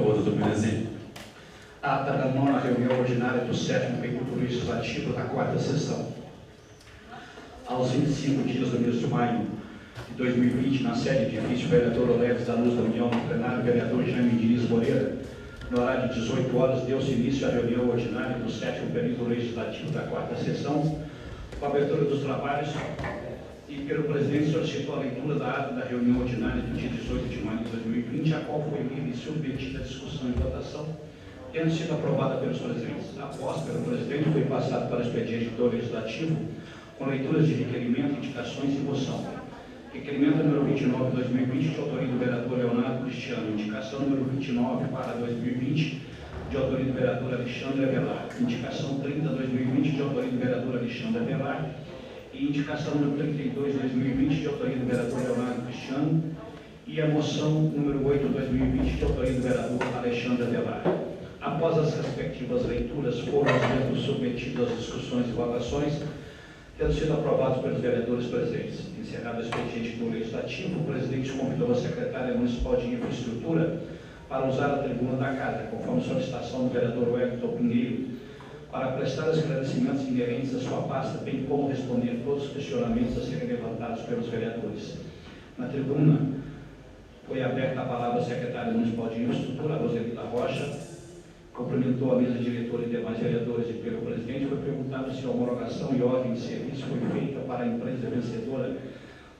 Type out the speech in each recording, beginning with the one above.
favor, doutor Menezes. Ata da 9ª reunião ordinária do 7º período legislativo da 4ª sessão. Aos 25 dias do mês de maio de 2020, na sede de edifício vereador Oleves da Luz da União, no plenário, vereador Jaime Diniz Moreira, no horário de 18 horas, deu-se início à reunião ordinária do 7º período legislativo da 4ª sessão, com a abertura dos trabalhos, e pelo presidente solicitou a leitura da ata da reunião ordinária do dia 18 de maio de 2020, a qual foi lida e submetida à discussão e votação, tendo sido aprovada pelos presentes. Após, pelo presidente, foi passado para o expediente do legislativo, com leituras de requerimento, indicações e moção. Requerimento número 29 de 2020, de autoria do vereador Leonardo Cristiano. Indicação número 29 para 2020, de autoria do vereador Alexandre Avelar. Indicação 30 de 2020, de autoria do vereador Alexandre Avelar. E indicação número 32 de 2020, de autoria do vereador Leonardo Cristiano. E a moção número 8 de 2020, de autoria do vereador Alexandre Avelar. Após as respectivas leituras, foram os mesmos submetidos às discussões e votações, tendo sido aprovados pelos vereadores presentes. Encerrado o expediente do Legislativo, o presidente convidou a secretária municipal de infraestrutura para usar a tribuna da casa, conforme solicitação do vereador Wellington Pinheiro, para prestar esclarecimentos inerentes à sua pasta, bem como responder todos os questionamentos a serem levantados pelos vereadores. Na tribuna, foi aberta a palavra à secretária municipal de infraestrutura, Roselita Rocha, cumprimentou a mesa diretora e demais vereadores, e pelo presidente foi perguntado se a homologação e ordem de serviço foi feita para a empresa vencedora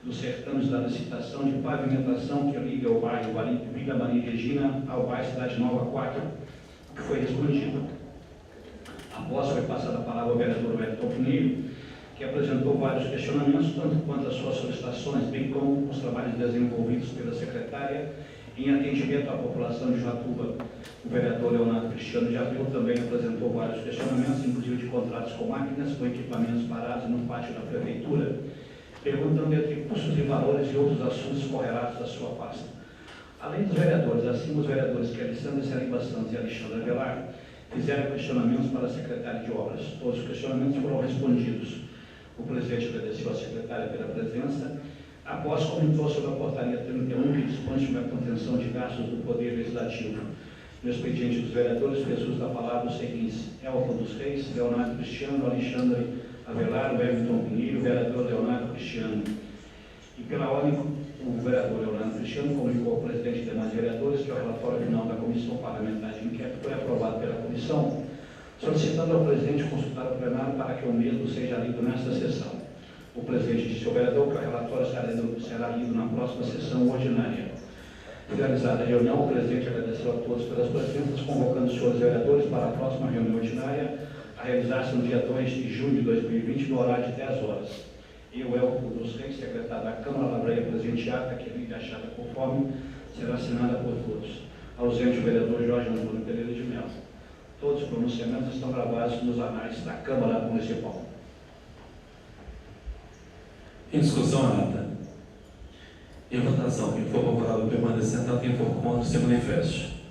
dos certames da licitação de pavimentação que liga o bairro Vila Maria Regina ao bairro Cidade Nova 4, que foi respondido. Após, foi passada a palavra ao vereador Wellington Pinheiro, que apresentou vários questionamentos, tanto quanto as suas solicitações, bem como os trabalhos desenvolvidos pela secretária em atendimento à população de Joatuba. O vereador Leonardo Cristiano de Abreu também apresentou vários questionamentos, inclusive de contratos com máquinas, com equipamentos parados no pátio da prefeitura, perguntando entre custos e valores e outros assuntos correlatos da sua pasta. Além dos vereadores, assim os vereadores Alessandro Saliba Santos e Alexandre Avelar fizeram questionamentos para a secretária de obras. Todos os questionamentos foram respondidos. O presidente agradeceu à secretária pela presença. Após, comentou sobre a portaria 31, que dispõe sobre a contenção de gastos do Poder Legislativo. No expediente dos vereadores, fez uso da palavra os seguintes: Elton dos Reis, Leonardo Cristiano, Alexandre Avelar, Wellington Pinheiro, vereador Leonardo Cristiano. E pela ordem, o vereador Leonardo Cristiano comunicou ao presidente e demais vereadores que o relatório final da Comissão Parlamentar de Inquérito foi aprovado pela comissão, solicitando ao presidente consultar o plenário para que o mesmo seja lido nesta sessão. O presidente disse ao vereador que o relatório será lido na próxima sessão ordinária. Finalizada a reunião, o presidente agradeceu a todos pelas presenças, convocando os senhores vereadores para a próxima reunião ordinária, a realizar-se no dia 2 de junho de 2020, no horário de 10 horas. Eu, Elton dos Reis, secretário da Câmara, lavraria presente ata, que é achada conforme, será assinada por todos. Ausente o vereador Jorge Antônio Pereira de Mello. Todos os pronunciamentos estão gravados nos anais da Câmara Municipal. Em discussão, a ata. Em votação, quem for favorável permanecer sentado, quem for contra se manifeste.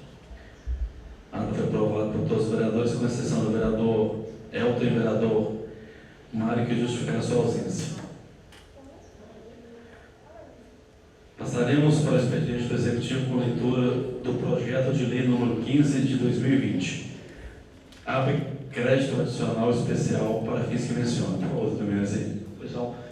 A ata foi aprovada por todos os vereadores, com exceção do vereador Elton e vereador Mário, que justificaram sua ausência. Passaremos para o expediente do Executivo com leitura do projeto de lei número 15 de 2020. Abre crédito adicional especial para fins que mencionam. Por favor, doutor Menezes.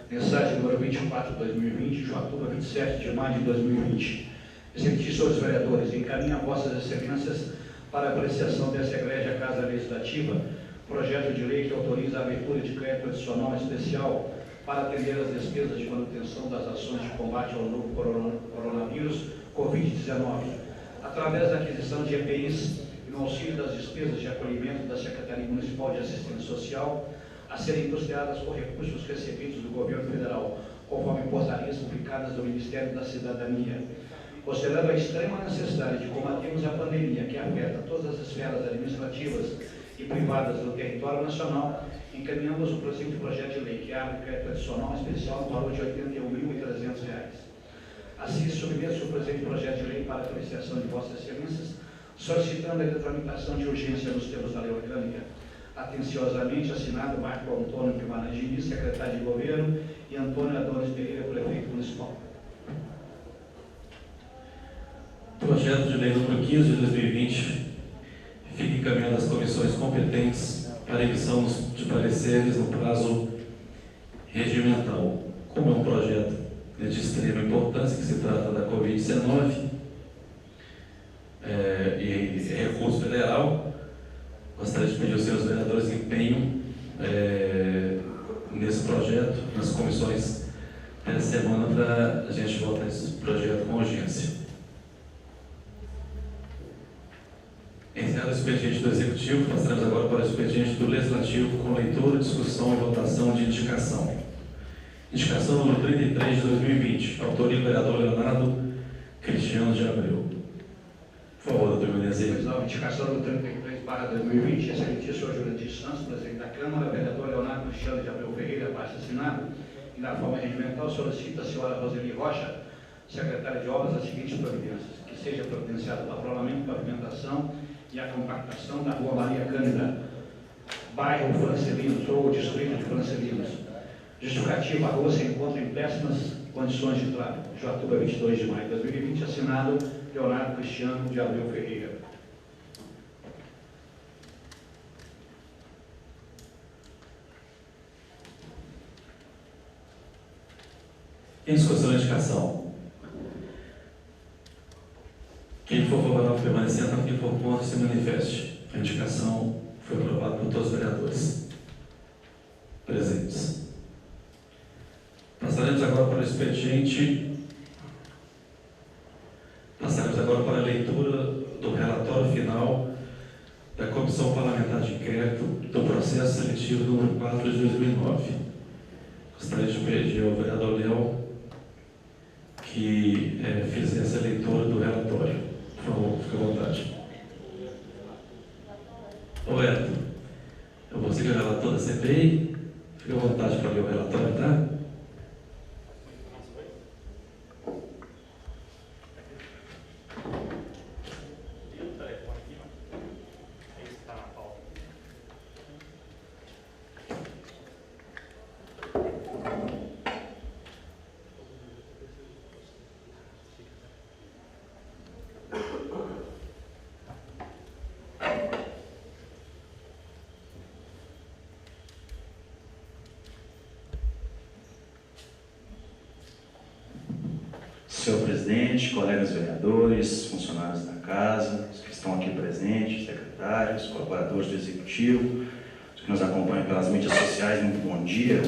Mensagem número 24 de 2020, Joatuba, 27 de maio de 2020. Excelentíssimos senhores vereadores, encaminho a vossas excelências para apreciação dessa egrégia Casa Legislativa projeto de lei que autoriza a abertura de crédito adicional especial para atender as despesas de manutenção das ações de combate ao novo coronavírus Covid-19, através da aquisição de EPIs e no auxílio das despesas de acolhimento da Secretaria Municipal de Assistência Social, a serem custeadas com recursos recebidos do Governo Federal, conforme portarias publicadas do Ministério da Cidadania. Considerando a extrema necessidade de combatermos a pandemia que afeta todas as esferas administrativas e privadas do território nacional, encaminhamos o presente projeto de lei que abre crédito adicional especial no valor de R$ 81.300. Assim, submeto o presente projeto de lei para apreciação de vossas excelências, solicitando a tramitação de urgência nos termos da lei orgânica. Atenciosamente assinado Marco Antônio Guimarães Diniz, secretário de Governo, e Antônio Adonis Pereira, prefeito municipal. Projeto projeto de lei número 15 de 2020 fica encaminhado às comissões competentes para emissão de pareceres no prazo regimental. Como é um projeto de extrema importância, que se trata da Covid-19 e recurso federal, gostaria de pedir aos senhores vereadores empenho nesse projeto, nas comissões dessa semana, para a gente votar esse projeto com urgência. Encerrado o expediente do Executivo, passaremos agora para o expediente do Legislativo, com leitura, discussão e votação de indicação. Indicação número 33 de 2020, autoria do vereador Leonardo Cristiano de Abreu. Por favor, doutor Menezes. Indicação do 33/2020, excelentíssimo senhor Jurandir Santos, presidente da Câmara, vereador Leonardo Cristiano de Abreu Ferreira, abaixo assinado, e na forma regimental solicita a senhora Roseli Rocha, secretária de Obras, as seguintes providências: que seja providenciado o patrulhamento, pavimentação e a compactação da rua Maria Cândida, bairro Francelinos, ou distrito de Francelinos. Justificativa: a rua se encontra em péssimas condições de tráfego. Joatuba, 22 de maio de 2020, assinado Leonardo Cristiano de Abreu Ferreira. Em discussão da indicação. Quem for favorável permanecer, quem for contra se manifeste. A indicação foi aprovada por todos os vereadores presentes. Passaremos agora para o expediente. Passaremos agora para a leitura do relatório final da Comissão Parlamentar de Inquérito do Processo Seletivo número 4 de 2009. Gostaria de pedir ao vereador Léo que fizesse a leitura do relatório. Por favor, fique à vontade. Ô Edson, eu vou ser o relator da CPI. Fique à vontade para ler o relatório, tá? Senhor presidente, colegas vereadores, funcionários da casa, os que estão aqui presentes, secretários, colaboradores do Executivo, os que nos acompanham pelas mídias sociais, muito bom dia.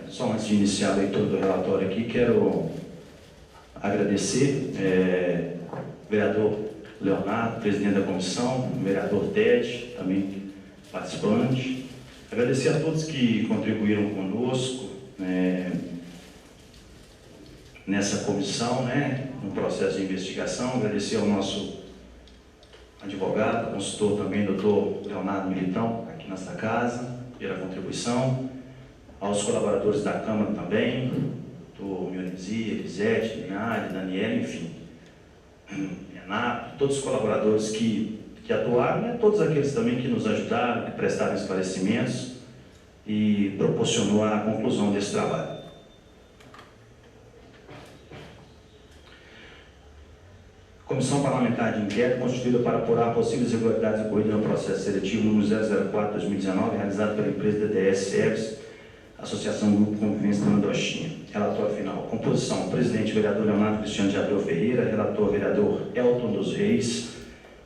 Só antes de iniciar a leitura do relatório aqui, quero agradecer vereador Leonardo, presidente da comissão, vereador Ted, também participante. Agradecer a todos que contribuíram conosco nessa comissão, no processo de investigação. Agradecer ao nosso advogado, consultor também, doutor Leonardo Militão, aqui nessa casa, pela contribuição. Aos colaboradores da Câmara também, doutor Mionesi, Elisete, Linhares, Daniela, enfim, Renato, todos os colaboradores que atuaram, e a todos aqueles também que nos ajudaram, que prestaram esclarecimentos e proporcionou a conclusão desse trabalho. Comissão Parlamentar de Inquérito, constituída para apurar possíveis irregularidades ocorridas no processo seletivo número 004/2019, realizado pela empresa DDS Service, Associação Grupo Convivência da Mandochinha. Relatório final. Composição: presidente, vereador Leonardo Cristiano de Abreu Ferreira; relator, vereador Elton dos Reis;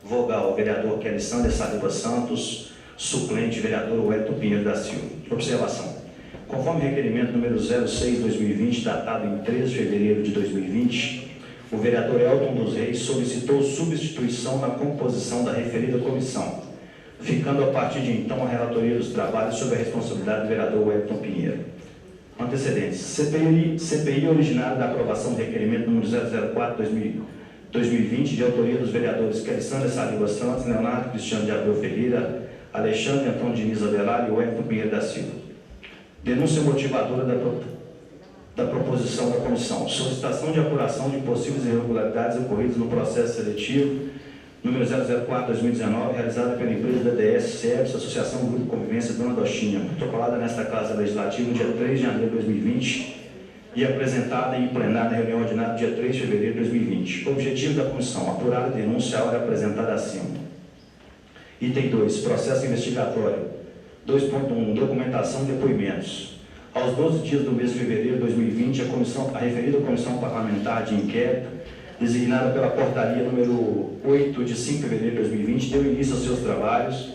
vogal, vereador Kelly Sander Saliba Santos; suplente, vereador Wellington Pinheiro da Silva. Observação: conforme requerimento número 06/2020, datado em 13 de fevereiro de 2020, o vereador Elton dos Reis solicitou substituição na composição da referida comissão, ficando a partir de então a relatoria dos trabalhos sob a responsabilidade do vereador Wellington Pinheiro. Antecedentes: CPI originária da aprovação do requerimento número 004/2020, de autoria dos vereadores Kelly Sander Saliba Santos, Leonardo Cristiano de Abreu Ferreira, Alexandre Antônio Diniz Avelar e Wellington Pinheiro da Silva. Denúncia motivadora da proposição da comissão: solicitação de apuração de possíveis irregularidades ocorridas no processo seletivo número 004/2019, realizada pela empresa DDS Service, Associação Grupo Convivência Dona Dochinha, protocolada nesta Casa Legislativa no dia 3 de janeiro de 2020, e apresentada em plenário na reunião ordinária dia 3 de fevereiro de 2020. Objetivo da comissão: apurar a denúncia a hora apresentada acima. Item 2. Processo investigatório. 2.1. Documentação e depoimentos. Aos 12 dias do mês de fevereiro de 2020, a referida Comissão Parlamentar de Inquérito, designada pela portaria número 8 de 5 de fevereiro de 2020, deu início aos seus trabalhos,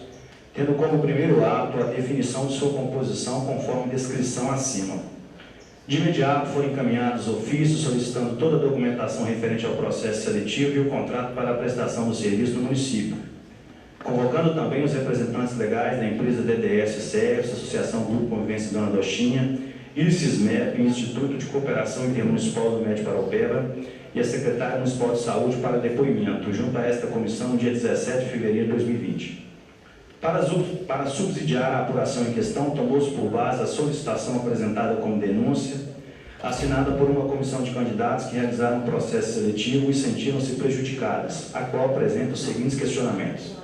tendo como primeiro ato a definição de sua composição conforme descrição acima. De imediato foram encaminhados ofícios solicitando toda a documentação referente ao processo seletivo e o contrato para a prestação do serviço no município, convocando também os representantes legais da empresa DDS-CERVS, Associação Grupo Convivência Dona Dochinha, ICISMEP, Instituto de Cooperação Intermunicipal do Médio Paraupeba, e a secretária municipal de saúde para depoimento, junto a esta comissão, no dia 17 de fevereiro de 2020. Para subsidiar a apuração em questão, tomou-se por base a solicitação apresentada como denúncia, assinada por uma comissão de candidatos que realizaram um processo seletivo e sentiram-se prejudicadas, a qual apresenta os seguintes questionamentos.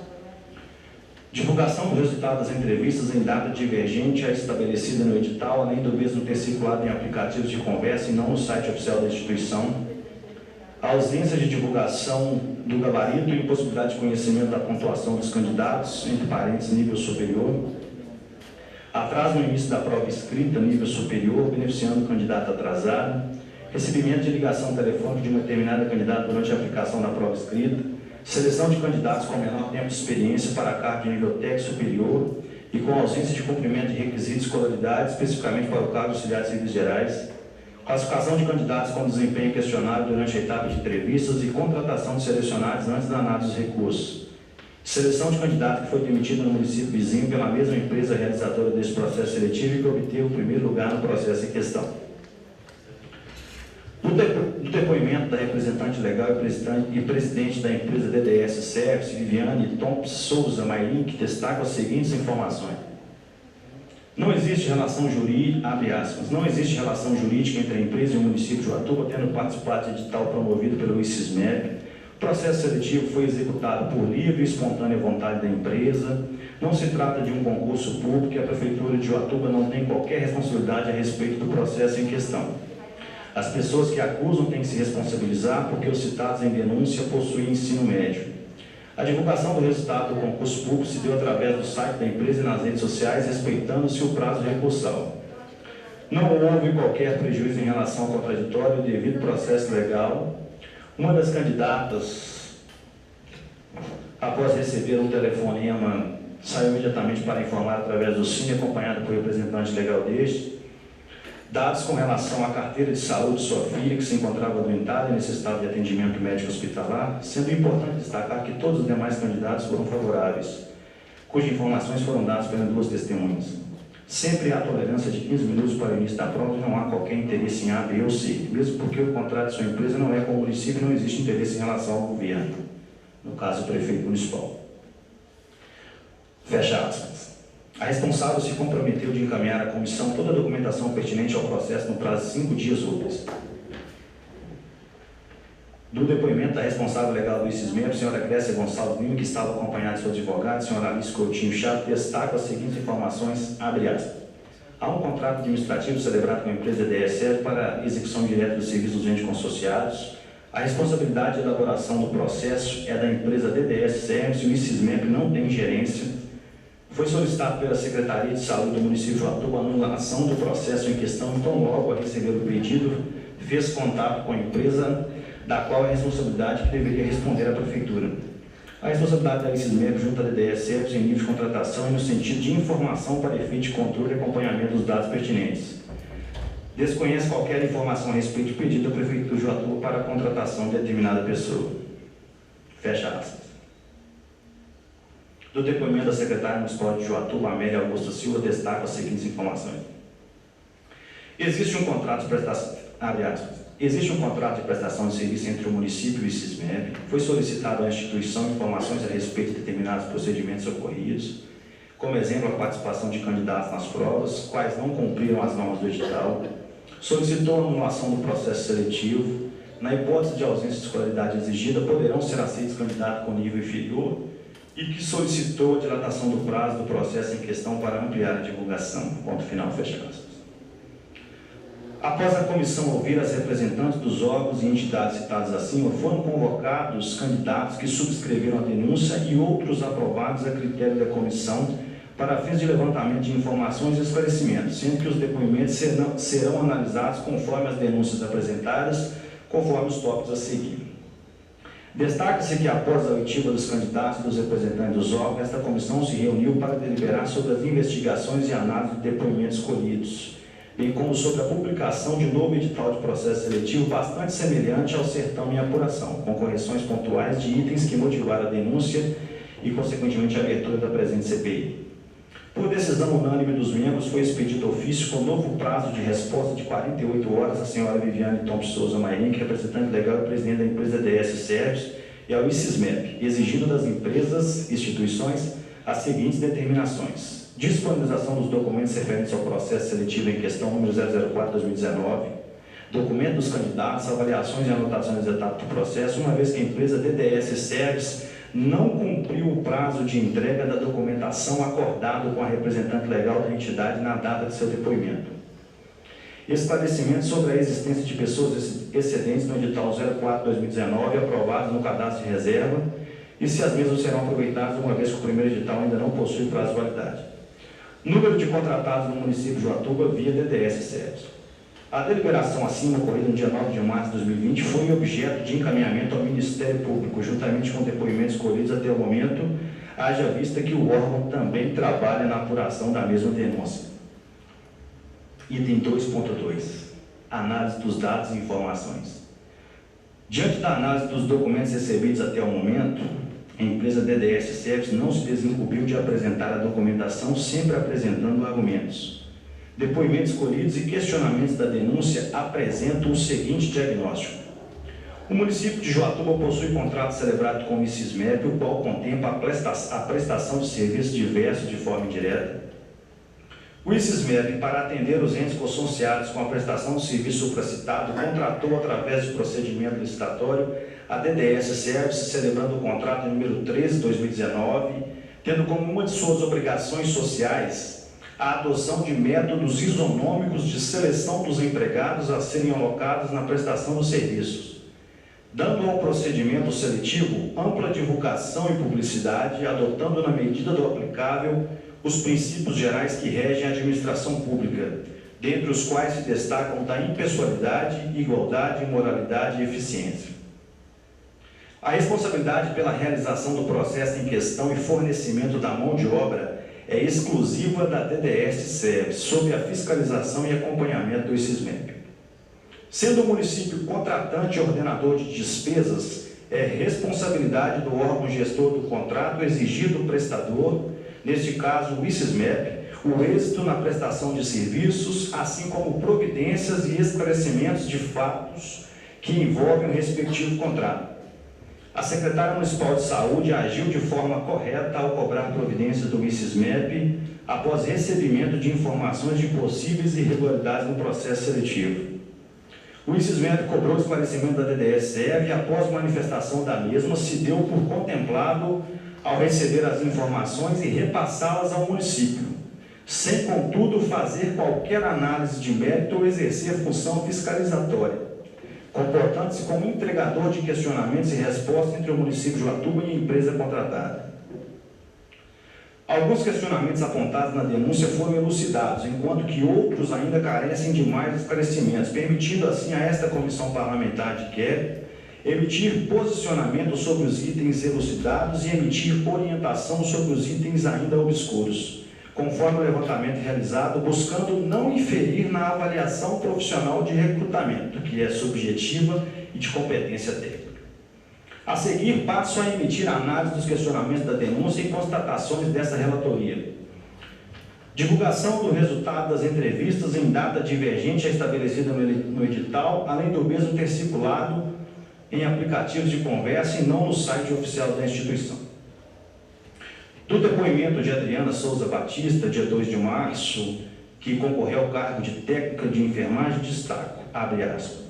Divulgação do resultado das entrevistas em data divergente à estabelecida no edital, além do mesmo ter circulado em aplicativos de conversa e não no site oficial da instituição. A ausência de divulgação do gabarito e impossibilidade de conhecimento da pontuação dos candidatos, entre parênteses, nível superior. Atraso no início da prova escrita, nível superior, beneficiando o candidato atrasado. Recebimento de ligação telefônica de uma determinada candidata durante a aplicação da prova escrita. Seleção de candidatos com menor tempo de experiência para cargo de nível técnico superior e com ausência de cumprimento de requisitos de escolaridade, especificamente para o cargo de auxiliar de serviços gerais. Classificação de candidatos com desempenho questionável durante a etapa de entrevistas e contratação de selecionados antes da análise dos recursos. Seleção de candidato que foi demitido no município vizinho pela mesma empresa realizadora desse processo seletivo e que obteve o primeiro lugar no processo em questão. No depoimento da representante legal e presidente da empresa DDS-CERVS, Viviane Thompson Souza Mailin, que destaca as seguintes informações. Não existe relação jurídica, abre aspas, não existe relação jurídica entre a empresa e o município de Joatuba, tendo participado de edital promovido pelo ICISMEP. O processo seletivo foi executado por livre e espontânea vontade da empresa. Não se trata de um concurso público e a Prefeitura de Joatuba não tem qualquer responsabilidade a respeito do processo em questão. As pessoas que acusam têm que se responsabilizar porque os citados em denúncia possuem ensino médio. A divulgação do resultado do concurso público se deu através do site da empresa e nas redes sociais, respeitando-se o prazo de recursal. Não houve qualquer prejuízo em relação ao contraditório e devido processo legal. Uma das candidatas, após receber um telefonema, saiu imediatamente para informar através do Cine, acompanhada por representante legal deste, dados com relação à carteira de saúde de sua filha, que se encontrava doentada e necessitava de atendimento médico hospitalar, sendo importante destacar que todos os demais candidatos foram favoráveis, cujas informações foram dadas pelas duas testemunhas. Sempre há tolerância de 15 minutos para o início da prova e não há qualquer interesse em A, B ou C, mesmo porque o contrato de sua empresa não é com o município e não existe interesse em relação ao governo, no caso o prefeito municipal. Fecha aspas. A responsável se comprometeu de encaminhar à comissão toda a documentação pertinente ao processo no prazo de 5 dias úteis. Do depoimento da responsável legal do ICISMEP, senhora Grécia Gonçalves Lima, que estava acompanhada de seu advogado, senhora Alice Coutinho Chato, destaca as seguintes informações, abre aspas. Há um contrato administrativo celebrado com a empresa DSL para execução direta dos serviços dos entes consorciados. A responsabilidade de elaboração do processo é da empresa DDS-CERVS e o ICISMEP não tem gerência. Foi solicitado pela Secretaria de Saúde do município de Joatuba a anulação do processo em questão, então logo a receber o pedido, fez contato com a empresa, da qual é a responsabilidade que deveria responder à Prefeitura. A responsabilidade da ICISMEP junto à DDS-CERVS em nível de contratação e no sentido de informação para efeito de controle e acompanhamento dos dados pertinentes. Desconhece qualquer informação a respeito do pedido da Prefeitura de Joatuba para a contratação de determinada pessoa. Fecha aspas. Do depoimento da secretária municipal de Joatuba, Amélia Augusta Silva, destaca as seguintes informações. Existe um contrato de prestação, abre aspas, existe um contrato de prestação de serviço entre o município e o ICISMEP. Foi solicitado à instituição informações a respeito de determinados procedimentos ocorridos, como exemplo, a participação de candidatos nas provas, quais não cumpriram as normas do edital. Solicitou a anulação do processo seletivo. Na hipótese de ausência de escolaridade exigida, poderão ser aceitos candidatos com nível inferior e que solicitou a dilatação do prazo do processo em questão para ampliar a divulgação. Ponto final, fecha aspas. Após a comissão ouvir as representantes dos órgãos e entidades citadas acima, foram convocados candidatos que subscreveram a denúncia e outros aprovados a critério da comissão para fins de levantamento de informações e esclarecimentos, sendo que os depoimentos serão analisados conforme as denúncias apresentadas, conforme os tópicos a seguir. Destaca-se que, após a oitiva dos candidatos e dos representantes dos órgãos, esta comissão se reuniu para deliberar sobre as investigações e análise de depoimentos colhidos, bem como sobre a publicação de novo edital de processo seletivo bastante semelhante ao certame em apuração, com correções pontuais de itens que motivaram a denúncia e, consequentemente, a abertura da presente CPI. Por decisão unânime dos membros, foi expedido ofício com novo prazo de resposta de 48 horas à senhora Viviane Thompson Souza Mairink, representante legal e presidente da empresa DS Service, e ao ICISMEP, exigindo das empresas, instituições, as seguintes determinações: disponibilização dos documentos referentes ao processo seletivo em questão número 004/2019, documento dos candidatos, avaliações e anotações das etapas do processo, uma vez que a empresa DDS Service não cumpriu o prazo de entrega da documentação acordado com a representante legal da entidade na data de seu depoimento. Esclarecimento sobre a existência de pessoas excedentes no edital 04/2019 aprovadas no cadastro de reserva e se as mesmas serão aproveitadas uma vez que o primeiro edital ainda não possui prazo de validade. Número de contratados no município de Joatuba via DDS Service. A deliberação acima, ocorrida no dia 9 de março de 2020, foi objeto de encaminhamento ao Ministério Público, juntamente com depoimentos colhidos até o momento, haja vista que o órgão também trabalha na apuração da mesma denúncia. Item 2.2. Análise dos dados e informações. Diante da análise dos documentos recebidos até o momento, a empresa DDS Service não se desincumbiu de apresentar a documentação, sempre apresentando argumentos. Depoimentos colhidos e questionamentos da denúncia apresentam o seguinte diagnóstico. O município de Joatuba possui contrato celebrado com o ICISMEP, o qual contempla a prestação de serviços diversos de forma indireta. O ICISMEP, para atender os entes consorciados com a prestação do serviço supracitado, contratou, através de procedimento licitatório, a DDS Service, celebrando o contrato número 13/2019, tendo como uma de suas obrigações sociais a adoção de métodos isonômicos de seleção dos empregados a serem alocados na prestação dos serviços, dando ao procedimento seletivo ampla divulgação e publicidade, adotando na medida do aplicável os princípios gerais que regem a administração pública, dentre os quais se destacam da impessoalidade, igualdade, moralidade e eficiência. A responsabilidade pela realização do processo em questão e fornecimento da mão de obra é exclusiva da DDS Service, sob a fiscalização e acompanhamento do ICISMEP. Sendo o município contratante e ordenador de despesas, é responsabilidade do órgão gestor do contrato exigir do prestador, neste caso o ICISMEP, o êxito na prestação de serviços, assim como providências e esclarecimentos de fatos que envolvem o respectivo contrato. A secretária municipal de saúde agiu de forma correta ao cobrar providências do ICISMEP após recebimento de informações de possíveis irregularidades no processo seletivo. O ICISMEP cobrou esclarecimento da DDS-SEV e, após manifestação da mesma, se deu por contemplado ao receber as informações e repassá-las ao município, sem, contudo, fazer qualquer análise de mérito ou exercer função fiscalizatória, comportando-se como entregador de questionamentos e respostas entre o município de Joatuba e a empresa contratada. Alguns questionamentos apontados na denúncia foram elucidados, enquanto que outros ainda carecem de mais esclarecimentos, permitindo assim a esta comissão parlamentar de inquérito emitir posicionamento sobre os itens elucidados e emitir orientação sobre os itens ainda obscuros, conforme o levantamento realizado, buscando não inferir na avaliação profissional de recrutamento, que é subjetiva e de competência técnica. A seguir, passo a emitir a análise dos questionamentos da denúncia e constatações dessa relatoria. Divulgação do resultado das entrevistas em data divergente à estabelecida no edital, além do mesmo ter circulado em aplicativos de conversa e não no site oficial da instituição. Do depoimento de Adriana Souza Batista, dia 2 de março, que concorreu ao cargo de técnica de enfermagem, destaco, abre aspas.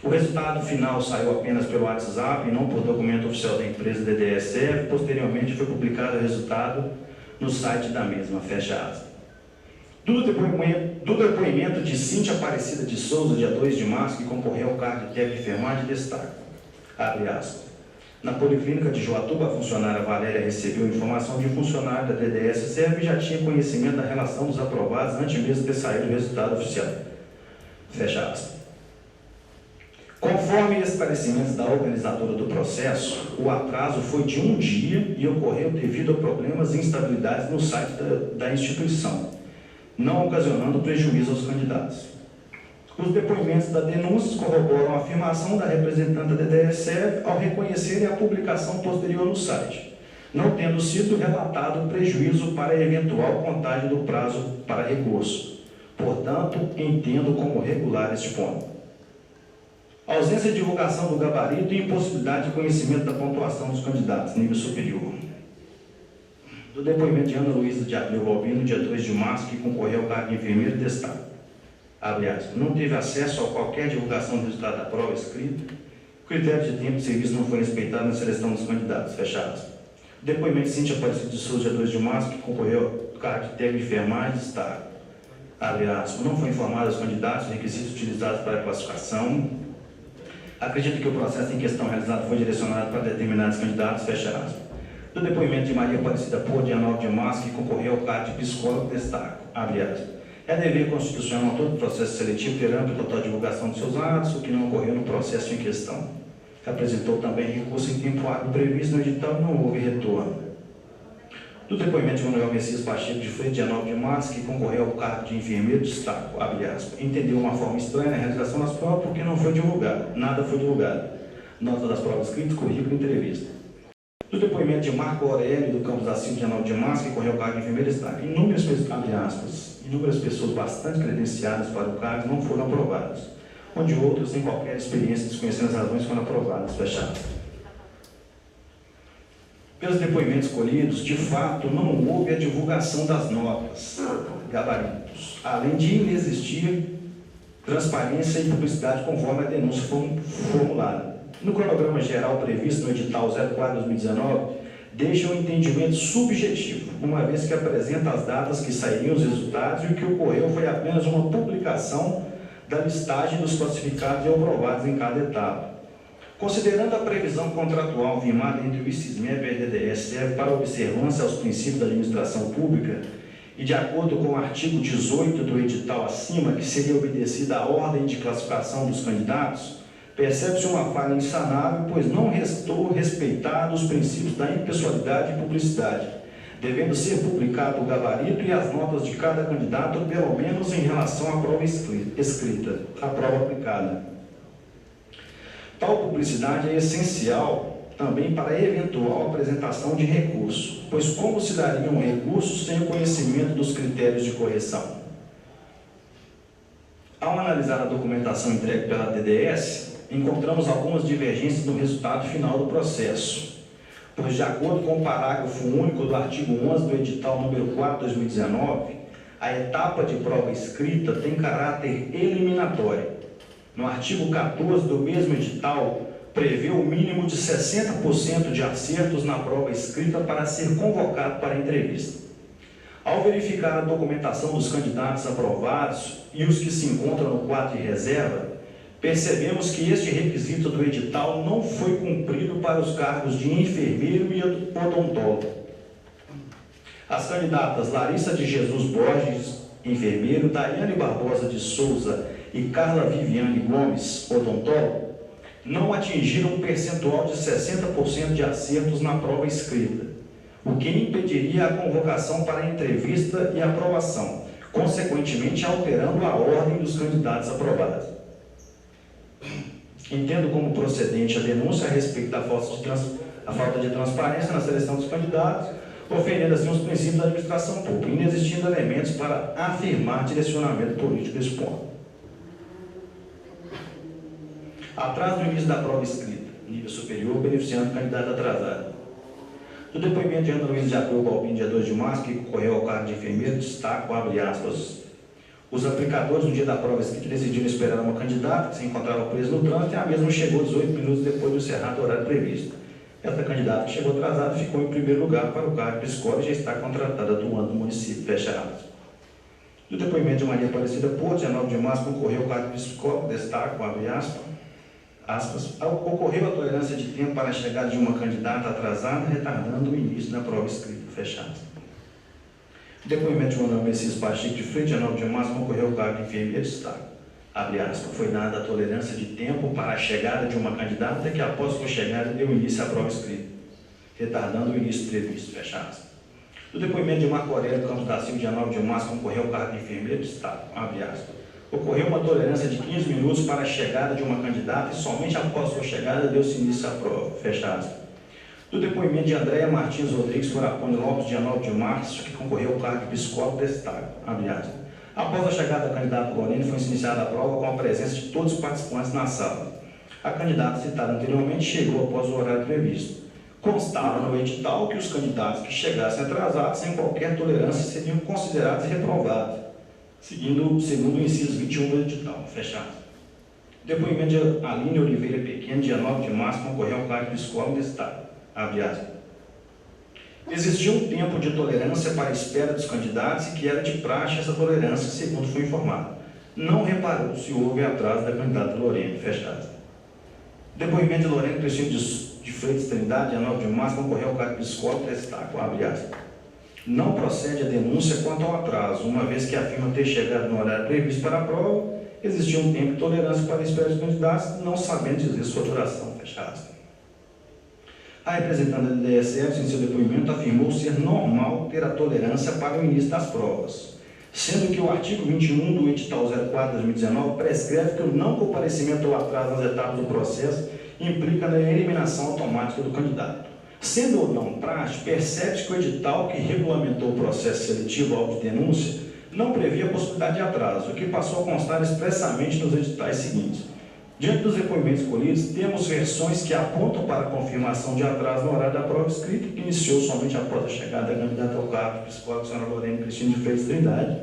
O resultado final saiu apenas pelo WhatsApp e não por documento oficial da empresa DDS-SEV. Posteriormente foi publicado o resultado no site da mesma, fecha aspas. Do depoimento de Cíntia Aparecida de Souza, dia 2 de março, que concorreu ao cargo de técnico de enfermagem, destaca, abre aspas, na Policlínica de Joatuba, a funcionária Valéria recebeu informação de um funcionário da DDS-Serv e já tinha conhecimento da relação dos aprovados antes mesmo de ter saído o resultado oficial. Fecha aspas. Conforme esclarecimentos da organizadora do processo, o atraso foi de um dia e ocorreu devido a problemas e instabilidades no site da instituição, não ocasionando prejuízo aos candidatos. Os depoimentos da denúncia corroboram a afirmação da representante da DDS-Serv ao reconhecerem a publicação posterior no site, não tendo sido relatado prejuízo para a eventual contagem do prazo para recurso. Portanto, entendo como regular este ponto. Ausência de divulgação do gabarito e impossibilidade de conhecimento da pontuação dos candidatos, nível superior. Do depoimento de Ana Luísa de Abreu Balbino, dia 2 de março, que concorreu ao cargo de enfermeiro, destaca, abre aspas, não teve acesso a qualquer divulgação do resultado da prova escrita, o critério de tempo de serviço não foi respeitado na seleção dos candidatos, fecha aspas. O depoimento de Cíntia Aparecida de Souza, dia 2 de março, que concorreu ao cargo de técnico de enfermagem, destaca, abre aspas, não foi informado aos candidatos os requisitos utilizados para a classificação. Acredito que o processo em questão realizado foi direcionado para determinados candidatos, fecha aspas. Do depoimento de Maria Aparecida Pô, dia 9 de março, que concorreu ao cargo de psicólogo, destaca, abre aspas, é dever constitucional todo processo seletivo ter ampla e total divulgação de seus atos, o que não ocorreu no processo em questão. Apresentou também recurso em tempo hábil previsto no edital e não houve retorno. Do depoimento de Manuel Messias Pacheco de Freitas, dia 9 de março, que concorreu ao cargo de enfermeiro, destaco, abre aspas, entendeu uma forma estranha na realização das provas porque não foi divulgado, nada foi divulgado. Nota das provas escritas, currículo e entrevista. Do depoimento de Marco Aurélio, do Campos da Silva, dia 9 de março, que concorreu ao cargo de enfermeiro, destaca, inúmeras pessoas bastante credenciadas para o cargo não foram aprovadas, onde outros, sem qualquer experiência, desconhecendo as razões, foram aprovadas, fecha aspas. Pelos depoimentos colhidos, de fato, não houve a divulgação das notas, gabaritos, além de inexistir transparência e publicidade conforme a denúncia formulada. No cronograma geral previsto no edital 04/2019, deixa um entendimento subjetivo, uma vez que apresenta as datas que sairiam os resultados e o que ocorreu foi apenas uma publicação da listagem dos classificados e aprovados em cada etapa. Considerando a previsão contratual firmada entre o ICISMEP e a DDS-Serv para observância aos princípios da administração pública e de acordo com o artigo 18 do edital acima, que seria obedecida a ordem de classificação dos candidatos, percebe-se uma falha insanável, pois não restou respeitado os princípios da impessoalidade e publicidade, devendo ser publicado o gabarito e as notas de cada candidato, pelo menos em relação à prova escrita, à prova aplicada. Tal publicidade é essencial também para a eventual apresentação de recurso, pois como se daria um recurso sem o conhecimento dos critérios de correção? Ao analisar a documentação entregue pela DDS, encontramos algumas divergências no resultado final do processo, pois de acordo com o parágrafo único do artigo 11 do edital número 4/2019, a etapa de prova escrita tem caráter eliminatório. No artigo 14 do mesmo edital, prevê o mínimo de 60% de acertos na prova escrita para ser convocado para a entrevista. Ao verificar a documentação dos candidatos aprovados e os que se encontram no quadro de reserva, percebemos que este requisito do edital não foi cumprido para os cargos de enfermeiro e odontólogo. As candidatas Larissa de Jesus Borges, enfermeiro, Daiane Barbosa de Souza e Carla Viviane Gomes, odontólogo, não atingiram um percentual de 60% de acertos na prova escrita, o que impediria a convocação para a entrevista e aprovação, consequentemente alterando a ordem dos candidatos aprovados. Entendo como procedente a denúncia a respeito da falta de transparência na seleção dos candidatos, ofendendo assim os princípios da administração pública, inexistindo elementos para afirmar direcionamento político desse ponto. Atraso no início da prova escrita, nível superior, beneficiando o candidato atrasado. Do depoimento de Ana Luísa de Abreu Balbino, dia 2 de março, que concorreu ao cargo de enfermeiro, destaco, abre aspas, os aplicadores, no dia da prova escrita, decidiram esperar uma candidata que se encontrava presa no trânsito e a mesma chegou 18 minutos depois do encerrado horário previsto. Esta candidata que chegou atrasada ficou em primeiro lugar para o cargo de psicólogo e já está contratada atuando no município, fecha aspas. Do depoimento de Maria Aparecida Porto, 19 de março, concorreu o cargo de psicólogo, destaco, abre aspas, ocorreu a tolerância de tempo para a chegada de uma candidata atrasada, retardando o início da prova escrita, fecha aspas. O depoimento de Manuel Messias Pacheco de Freitas, 19 de março, concorreu ao cargo de enfermeiro, destaco, abre aspas, foi dada a tolerância de tempo para a chegada de uma candidata que, após sua chegada, deu início à prova escrita, retardando o início previsto, fecha aspas. O depoimento de Marco Aurélio Campos da Silva, 19 de março, concorreu ao cargo de enfermeiro, destaco, abre aspas, ocorreu uma tolerância de 15 minutos para a chegada de uma candidata e somente após sua chegada deu-se início à prova, fecha aspas. Do depoimento de Andréia Martins Rodrigues Furacone Lopes, 19 de março, que concorreu ao cargo de psicólogo, destaco, abre aspas. Após a chegada da candidata Lorene, foi iniciada a prova com a presença de todos os participantes na sala. A candidata citada anteriormente chegou após o horário previsto. Constava no edital que os candidatos que chegassem atrasados, sem qualquer tolerância, seriam considerados reprovados, segundo o inciso 21 do edital, fechado. Depoimento de Aline Oliveira Pequeno, dia 9 de março, concorreu ao cargo de psicólogo, destaque, abre aspas. Existia um tempo de tolerância para a espera dos candidatos e que era de praxe essa tolerância, segundo foi informado. Não reparou se houve atraso da candidata Lorene, fechado. Depoimento de Lorene Cristina de Freitas Trindade, dia 9 de março, concorreu ao cargo de psicólogo, destaque, abre aspas. Não procede a denúncia quanto ao atraso, uma vez que afirma ter chegado no horário previsto para a prova, existia um tempo de tolerância para a espera dos candidatos, não sabendo dizer sua duração, fechado. A representante da DSF, em seu depoimento, afirmou ser normal ter a tolerância para o início das provas, sendo que o artigo 21 do edital 04/2019 prescreve que o não comparecimento ou atraso nas etapas do processo implica na eliminação automática do candidato. Sendo ou não praxe, percebe-se que o edital que regulamentou o processo seletivo alvo de denúncia não previa a possibilidade de atraso, o que passou a constar expressamente nos editais seguintes. Diante dos depoimentos escolhidos, temos versões que apontam para a confirmação de atraso no horário da prova escrita, que iniciou somente após a chegada da candidata ao cargo de psicóloga, a senhora Lorene Cristina de Freitas Trindade.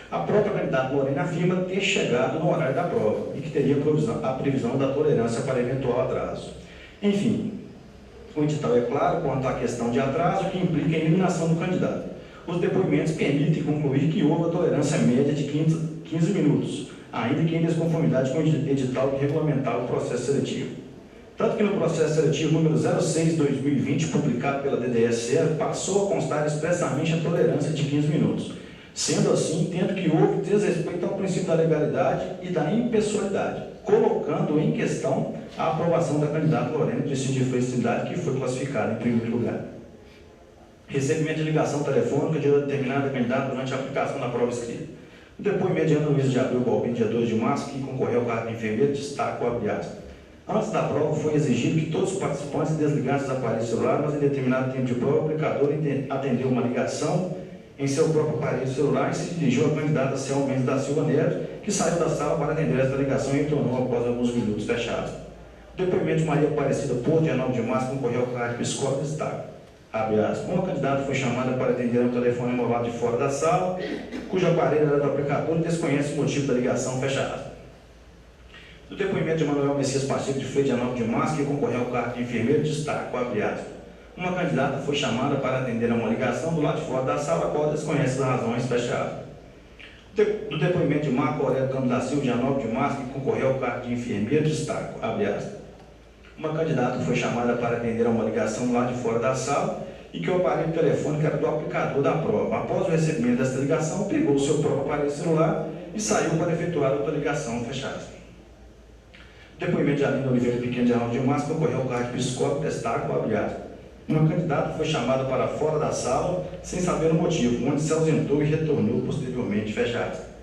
A própria candidata Lorene afirma ter chegado no horário da prova e que teria a previsão da tolerância para eventual atraso. Enfim, o edital é claro quanto à questão de atraso, que implica a eliminação do candidato. Os depoimentos permitem concluir que houve a tolerância média de 15 minutos, ainda que em desconformidade com o edital que regulamentava o processo seletivo. Tanto que no processo seletivo número 06/2020, publicado pela DDSE, passou a constar expressamente a tolerância de 15 minutos. Sendo assim, entendo que houve desrespeito ao princípio da legalidade e da impessoalidade, colocando em questão a aprovação da candidata Lorene Cristina de Freitas Trindade, que foi classificada em primeiro lugar. Recebimento de ligação telefônica de determinada candidata durante a aplicação da prova escrita. O depoimento de Ana Luísa de Abreu Balbino, dia 2 de março, que concorreu ao cargo de enfermeiro, destaca, abre aspas. Antes da prova, foi exigido que todos os participantes desligassem os aparelhos celulares, mas em determinado tempo de prova, o aplicador atendeu uma ligação em seu próprio aparelho celular e se dirigiu à candidata Selma Mendes da Silva Neves, que saiu da sala para atender esta ligação e retornou após alguns minutos, fechados. O depoimento de Maria Aparecida Porto, dia 9 de março, concorreu ao cargo de psicólogo, destaca. Abre aspas. Uma candidata foi chamada para atender um telefone móvel de fora da sala, cujo aparelho era do aplicador e desconhece o motivo da ligação, fecha aspas. Do depoimento de Manuel Messias Pacheco de Freitas, dia 9 de março, que concorreu ao cargo de enfermeiro, destaca, abre aspas. Uma candidata foi chamada para atender a uma ligação do lado de fora da sala, a qual desconhece as razões, fecha aspas. Do depoimento de Marco Aurélio Campos da Silva, dia 9 de março, que concorreu ao cargo de enfermeiro, destaca, abre aspas. Uma candidata foi chamada para atender a uma ligação lá de fora da sala e que o aparelho telefônico era do aplicador da prova. Após o recebimento desta ligação, pegou o seu próprio aparelho celular e saiu para efetuar outra ligação, fechada. Depoimento de Aline Oliveira Pequeno, dia 9 de março, concorreu ao cargo de psicólogo, destaque, abre aspas. Uma candidata foi chamada para fora da sala sem saber o motivo, onde se ausentou e retornou posteriormente, fechada.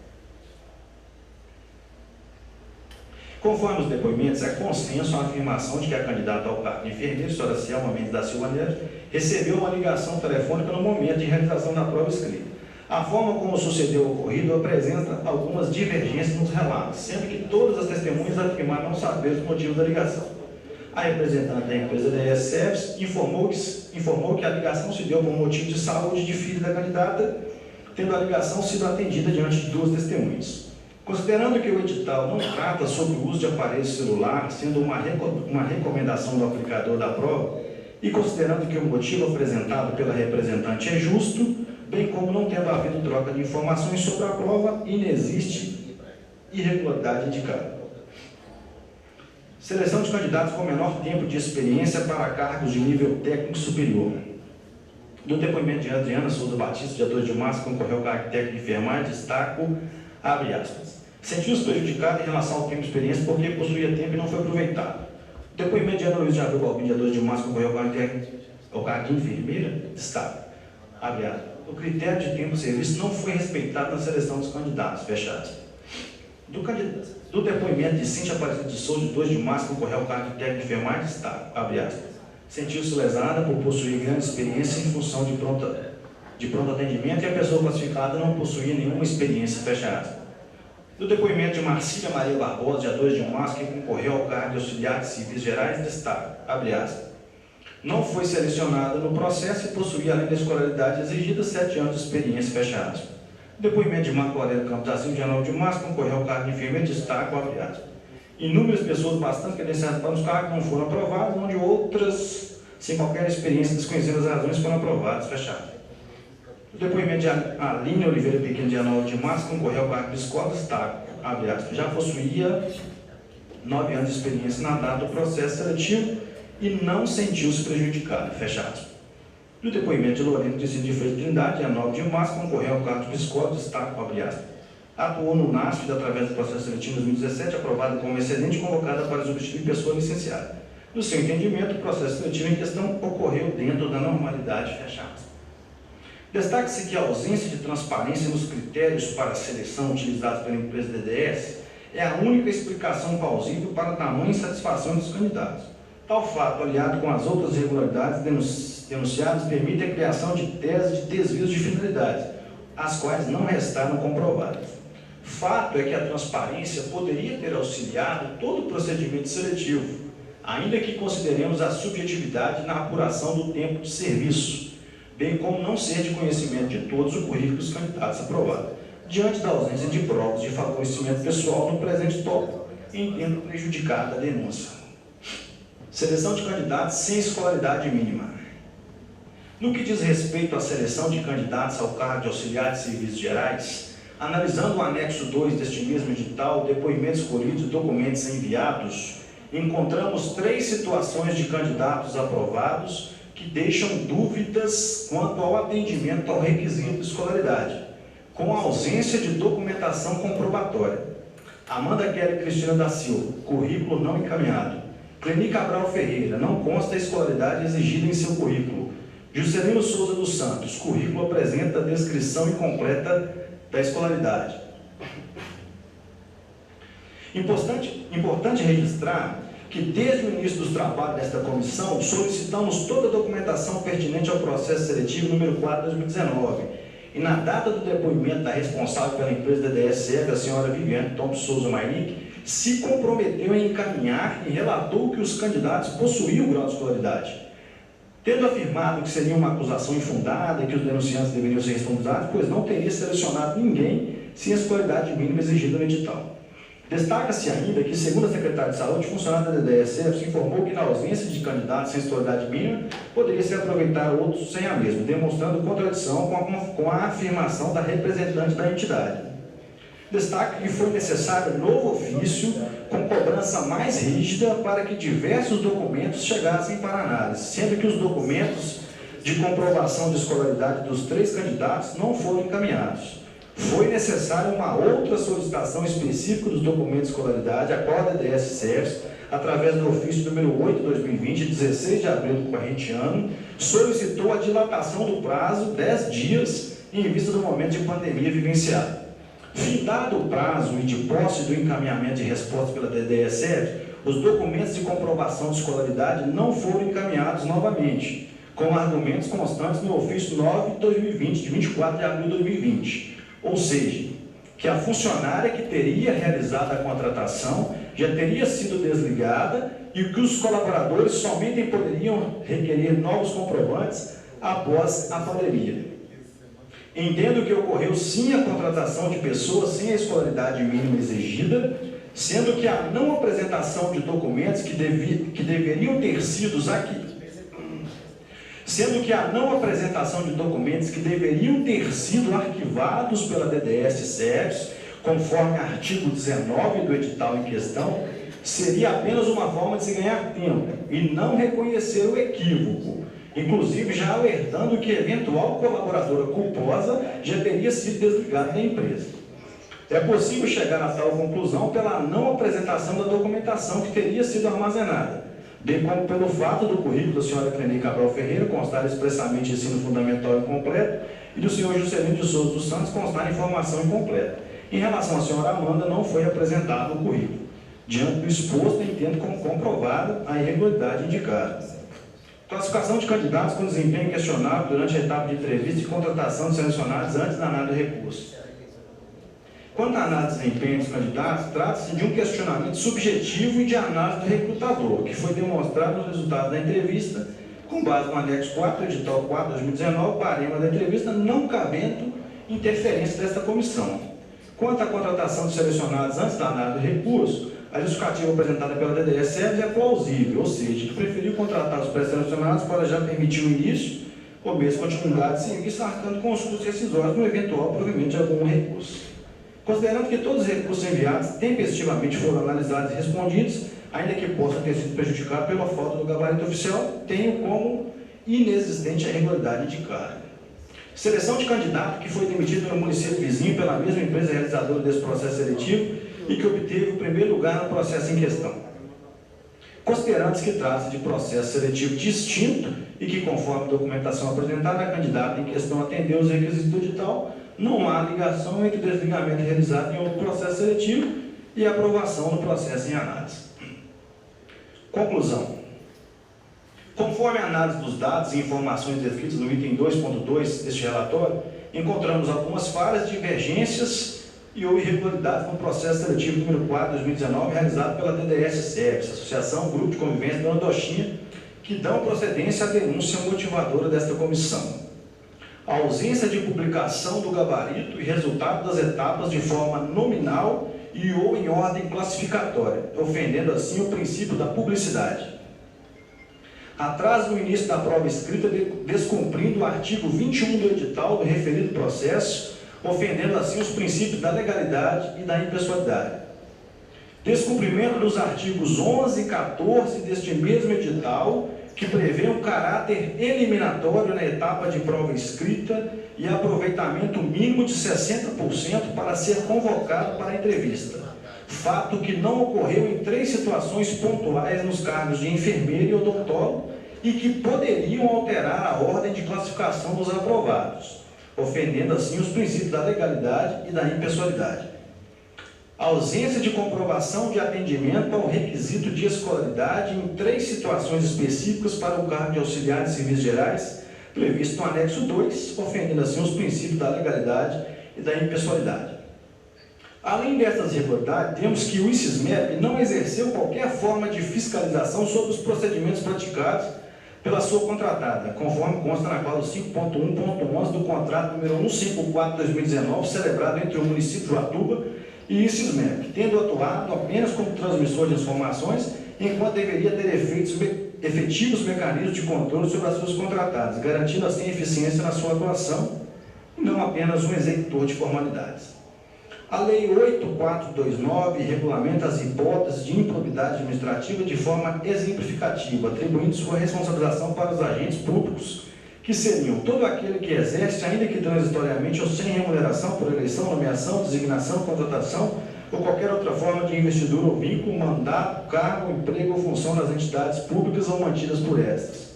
Conforme os depoimentos, é consenso a afirmação de que a candidata ao cargo de enfermeiro, a senhora Selma Mendes da Silva Neves, recebeu uma ligação telefônica no momento de realização da prova escrita. A forma como sucedeu o ocorrido apresenta algumas divergências nos relatos, sendo que todas as testemunhas afirmaram não saber os motivos da ligação. A representante da empresa da ESF informou que a ligação se deu por motivo de saúde de filho da candidata, tendo a ligação sido atendida diante de duas testemunhas. Considerando que o edital não trata sobre o uso de aparelho celular, sendo uma recomendação do aplicador da prova, e considerando que o motivo apresentado pela representante é justo, bem como não tendo havido troca de informações sobre a prova, inexiste irregularidade indicada. Seleção de candidatos com menor tempo de experiência para cargos de nível técnico superior. Do depoimento de Adriana Souza Batista, dia 2 de março, concorreu ao cargo técnico de enfermagem, destaco, abre aspas, sentiu-se prejudicado em relação ao tempo de experiência porque possuía tempo e não foi aproveitado. O depoimento de Ana Luísa de Abreu Balbim, dia 2 de março, concorreu ao cargo técnico ao cargo de enfermeira, destaco, abre aspas, o critério de tempo de serviço não foi respeitado na seleção dos candidatos, fecha aspas. Do depoimento de Cíntia Aparecida de Souza, de 2 de março, concorreu ao cargo de técnico de enfermagem, destaco, abre aspas, sentiu-se lesada por possuir grande experiência em função de pronto atendimento e a pessoa classificada não possuía nenhuma experiência, fecha aspas. Do depoimento de Marcília Maria Barbosa, dia 2 de março, que concorreu ao cargo de auxiliar de serviços gerais, destaque, abre aspas, não foi selecionada no processo e possuía, além da escolaridade exigida, 7 anos de experiência, fecha aspas. O depoimento de Marco Aurélio Campos da Silva, dia 9 de março, concorreu ao cargo de enfermeiro, destaque, abre aspas. Inúmeras pessoas bastante credenciadas para os cargos não foram aprovadas, onde outras, sem qualquer experiência, desconhecendo as razões, foram aprovadas, fecha aspas. O depoimento de Aline Oliveira Pequeno, dia 9 de março, concorreu ao cargo de psicólogo, destaque, abre aspas, já possuía 9 anos de experiência na data do processo seletivo e não sentiu-se prejudicado, fecha aspas. No depoimento de Lorena Cristina de Freitas Trindade, dia 9 de março, concorreu ao cargo de psicólogo, destaque, abre aspas, atuou no NASF através do processo seletivo de 2017, aprovada como excelente convocada para substituir pessoa licenciada. No seu entendimento, o processo seletivo em questão ocorreu dentro da normalidade, fecha aspas. Destaque-se que a ausência de transparência nos critérios para a seleção utilizados pela empresa DDS é a única explicação plausível para a tamanha insatisfação dos candidatos. Tal fato, aliado com as outras irregularidades denunciadas, permite a criação de teses de desvios de finalidades, as quais não restaram comprovadas. Fato é que a transparência poderia ter auxiliado todo o procedimento seletivo, ainda que consideremos a subjetividade na apuração do tempo de serviço, bem como não ser de conhecimento de todos o currículo dos candidatos aprovados, diante da ausência de provas de favorecimento pessoal no presente tópico, entendo prejudicada a denúncia. Seleção de candidatos sem escolaridade mínima. No que diz respeito à seleção de candidatos ao cargo de auxiliar de serviços gerais, analisando o anexo 2 deste mesmo edital, depoimentos colhidos e documentos enviados, encontramos 3 situações de candidatos aprovados que deixam dúvidas quanto ao atendimento ao requisito de escolaridade, com a ausência de documentação comprobatória. Amanda Kelly Cristina da Silva, currículo não encaminhado. Cleni Cabral Ferreira, não consta a escolaridade exigida em seu currículo. Juscelino Souza dos Santos, currículo apresenta a descrição incompleta da escolaridade. Importante registrar que desde o início dos trabalhos desta comissão, solicitamos toda a documentação pertinente ao processo seletivo número 4 de 2019. E na data do depoimento da responsável pela empresa da DSF, a senhora Viviane Tom Souza Mainique, se comprometeu em encaminhar e relatou que os candidatos possuíam grau de escolaridade. Tendo afirmado que seria uma acusação infundada e que os denunciantes deveriam ser responsabilizados, pois não teria selecionado ninguém sem a escolaridade mínima exigida no edital. Destaca-se ainda que, segundo a secretária de Saúde, funcionário da DSF se informou que, na ausência de candidatos sem escolaridade mínima, poderia se aproveitar outros sem a mesma, demonstrando contradição com a afirmação da representante da entidade. Destaque que foi necessário novo ofício com cobrança mais rígida para que diversos documentos chegassem para análise, sendo que os documentos de comprovação de escolaridade dos 3 candidatos não foram encaminhados. Foi necessária uma outra solicitação específica dos documentos de escolaridade, a qual a DDS-SERVES, através do ofício número 8 de 2020, 16 de abril do corrente ano, solicitou a dilatação do prazo 10 dias em vista do momento de pandemia vivenciado. Findado o prazo e de posse do encaminhamento de resposta pela DDS-SERVES, os documentos de comprovação de escolaridade não foram encaminhados novamente, com argumentos constantes no ofício 9 de 2020, de 24 de abril de 2020. Ou seja, que a funcionária que teria realizado a contratação já teria sido desligada e que os colaboradores somente poderiam requerer novos comprovantes após a pandemia. Entendo que ocorreu sim a contratação de pessoas sem a escolaridade mínima exigida, sendo que a não apresentação de documentos que deveriam ter sido sendo que a não apresentação de documentos que deveriam ter sido arquivados pela DDS-SERVES, conforme artigo 19 do edital em questão, seria apenas uma forma de se ganhar tempo e não reconhecer o equívoco, inclusive já alertando que eventual colaboradora culposa já teria sido desligada da empresa. É possível chegar a tal conclusão pela não apresentação da documentação que teria sido armazenada, bem como pelo fato do currículo da senhora Cleni Cabral Ferreira constar expressamente ensino fundamental incompleto e do senhor Juscelino de Souza dos Santos constar informação incompleta. Em relação à senhora Amanda, não foi apresentado o currículo. Diante do exposto, entendo como comprovada a irregularidade indicada. Classificação de candidatos com desempenho questionável durante a etapa de entrevista e contratação de selecionados antes da análise do recurso. Quanto à análise de desempenho dos candidatos, trata-se de um questionamento subjetivo e de análise do recrutador, que foi demonstrado nos resultados da entrevista, com base no anexo 4, edital 4/2019, barema da entrevista, não cabendo interferência desta comissão. Quanto à contratação de selecionados antes da análise do recurso, a justificativa apresentada pela DDS-SERVES é plausível, ou seja, que preferiu contratar os pré-selecionados para já permitir o início ou mesmo continuidade de serviço, arcando com os custos rescisórios no eventual provimento de algum recurso. Considerando que todos os recursos enviados tempestivamente foram analisados e respondidos, ainda que possam ter sido prejudicados pela falta do gabarito oficial, tenho como inexistente a irregularidade indicada. Seleção de candidato que foi demitido no município vizinho pela mesma empresa realizadora desse processo seletivo e que obteve o primeiro lugar no processo em questão. Considerando-se que trata-se de processo seletivo distinto e que, conforme a documentação apresentada, a candidata em questão atendeu os requisitos do edital, não há ligação entre o desligamento realizado em outro processo seletivo e a aprovação do processo em análise. Conclusão. Conforme a análise dos dados e informações descritas no item 2.2 deste relatório, encontramos algumas falhas, divergências e ou irregularidades no processo seletivo número 4/2019, realizado pela DDS-SERVES, Associação Grupo de Convivência Dona Dochinha, que dão procedência à denúncia motivadora desta comissão. A ausência de publicação do gabarito e resultado das etapas de forma nominal e ou em ordem classificatória, ofendendo assim o princípio da publicidade. Atraso no início da prova escrita, descumprindo o artigo 21 do edital do referido processo, ofendendo assim os princípios da legalidade e da impessoalidade. Descumprimento dos artigos 11 e 14 deste mesmo edital, que prevê um caráter eliminatório na etapa de prova escrita e aproveitamento mínimo de 60% para ser convocado para a entrevista. Fato que não ocorreu em 3 situações pontuais nos cargos de enfermeiro e odontólogo e que poderiam alterar a ordem de classificação dos aprovados, ofendendo assim os princípios da legalidade e da impessoalidade. A ausência de comprovação de atendimento ao requisito de escolaridade em 3 situações específicas para o cargo de auxiliar de serviços gerais, previsto no anexo 2, ofendendo assim os princípios da legalidade e da impessoalidade. Além dessas irregularidades, temos que o ICISMEP não exerceu qualquer forma de fiscalização sobre os procedimentos praticados pela sua contratada, conforme consta na cláusula 5.1.11 do contrato número 154/2019, celebrado entre o município de Uatuba e ICISMEP, tendo atuado apenas como transmissor de informações, enquanto deveria ter efetivos mecanismos de controle sobre as suas contratadas, garantindo assim eficiência na sua atuação e não apenas um executor de formalidades. A Lei 8.429 regulamenta as hipóteses de improbidade administrativa de forma exemplificativa, atribuindo sua responsabilização para os agentes públicos, que seriam todo aquele que exerce, ainda que transitoriamente ou sem remuneração por eleição, nomeação, designação, contratação ou qualquer outra forma de investidura ou vínculo, mandato, cargo, emprego ou função nas entidades públicas ou mantidas por estas.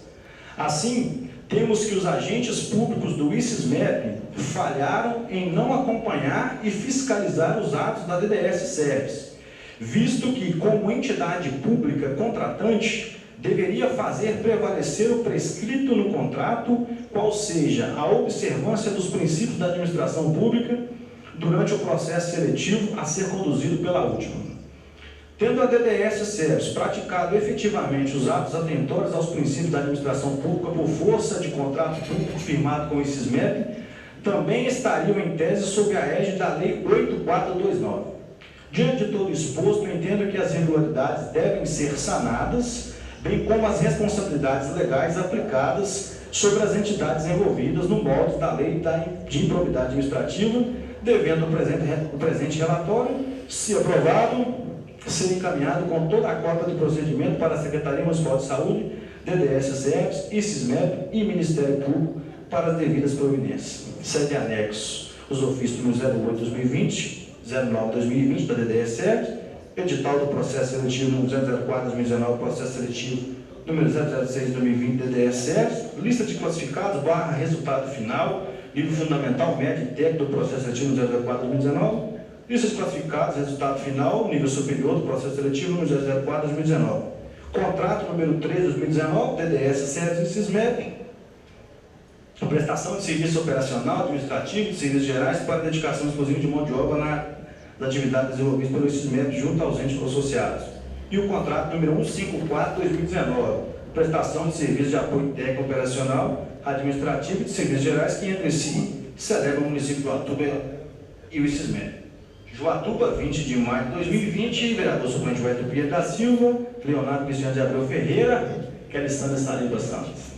Assim, temos que os agentes públicos do ICISMEP falharam em não acompanhar e fiscalizar os atos da DDS-SERVES, visto que, como entidade pública contratante, deveria fazer prevalecer o prescrito no contrato, qual seja a observância dos princípios da administração pública durante o processo seletivo a ser conduzido pela última. Tendo a DDS-SERVES praticado efetivamente os atos atentórios aos princípios da administração pública por força de contrato público firmado com o ICISMEP, também estariam em tese sob a égide da Lei 8.429. Diante de todo exposto, entendo que as irregularidades devem ser sanadas, bem como as responsabilidades legais aplicadas sobre as entidades envolvidas no molde da Lei de Improbidade Administrativa, devendo o presente relatório, se aprovado, ser encaminhado com toda a cópia do procedimento para a Secretaria Municipal de Saúde, DDS-SEPS, ICISMEP e Ministério Público para as devidas providências. Sede anexo, os ofícios número 08-2020, 09-2020 da DDS-SEPS, edital do processo seletivo número 004-2019, processo seletivo número 006-2020 DDS-SEPS, lista de classificados, resultado final, nível fundamental, médio e técnico do processo seletivo número 004-2019, lista de classificados, resultado final, nível superior do processo seletivo número 004-2019, contrato número 13-2019, DDS-SEPS e CISMEP, a prestação de serviço operacional, administrativo e de serviços gerais para dedicação exclusiva de mão de obra nas atividades desenvolvidas pelo CISMEP junto aos entes associados. E o contrato número 154-2019, prestação de serviços de apoio técnico operacional, administrativo e de serviços gerais que entre si celebram o município de Joatuba e o CISMEP. Joatuba, 20 de maio de 2020, vereador suplente Wellington Pinheiro da Silva, Leonardo Cristiano de Abreu Ferreira, Kelly Sandra Saliba Santos.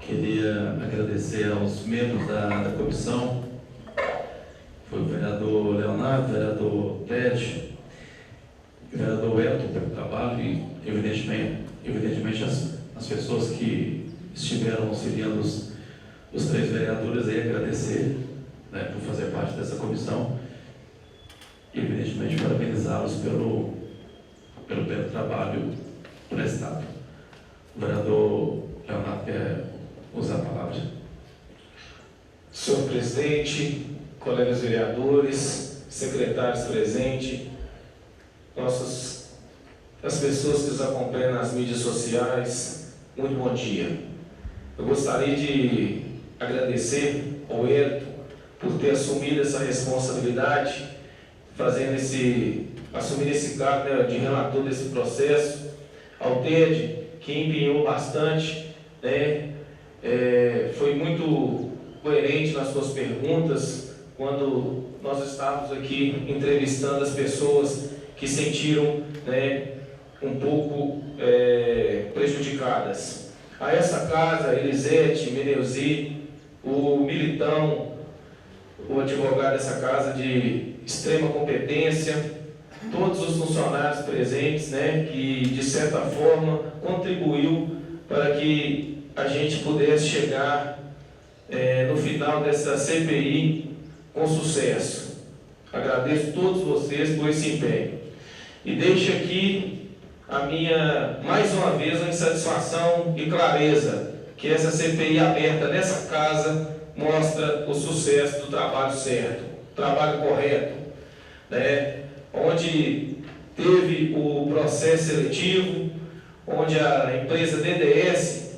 Queria agradecer aos membros da comissão, foi o vereador Leonardo, o vereador Ted, o vereador Elton pelo trabalho e, evidentemente as pessoas que estiveram auxiliando os três vereadores, e agradecer, né, por fazer parte dessa comissão e, evidentemente, parabenizá-los pelo trabalho prestado. O vereador Leonardo quer usar a palavra. Senhor presidente, colegas vereadores, secretários presentes, as pessoas que nos acompanham nas mídias sociais, muito bom dia. Eu gostaria de agradecer ao Wellington por ter assumido essa responsabilidade, assumir esse cargo, né, de relator desse processo, ao Ted, que empenhou bastante, né, foi muito coerente nas suas perguntas quando nós estávamos aqui entrevistando as pessoas que sentiram, né, um pouco prejudicadas. A essa casa, Elisete, Meneuzi, o Militão, o advogado dessa casa de extrema competência, todos os funcionários presentes, né, que de certa forma contribuiu para que a gente pudesse chegar no final dessa CPI com sucesso. Agradeço a todos vocês por esse empenho. E deixo aqui mais uma vez, a insatisfação e clareza que essa CPI aberta nessa casa mostra o sucesso do trabalho certo, trabalho correto, né? Onde teve o processo seletivo, onde a empresa DDS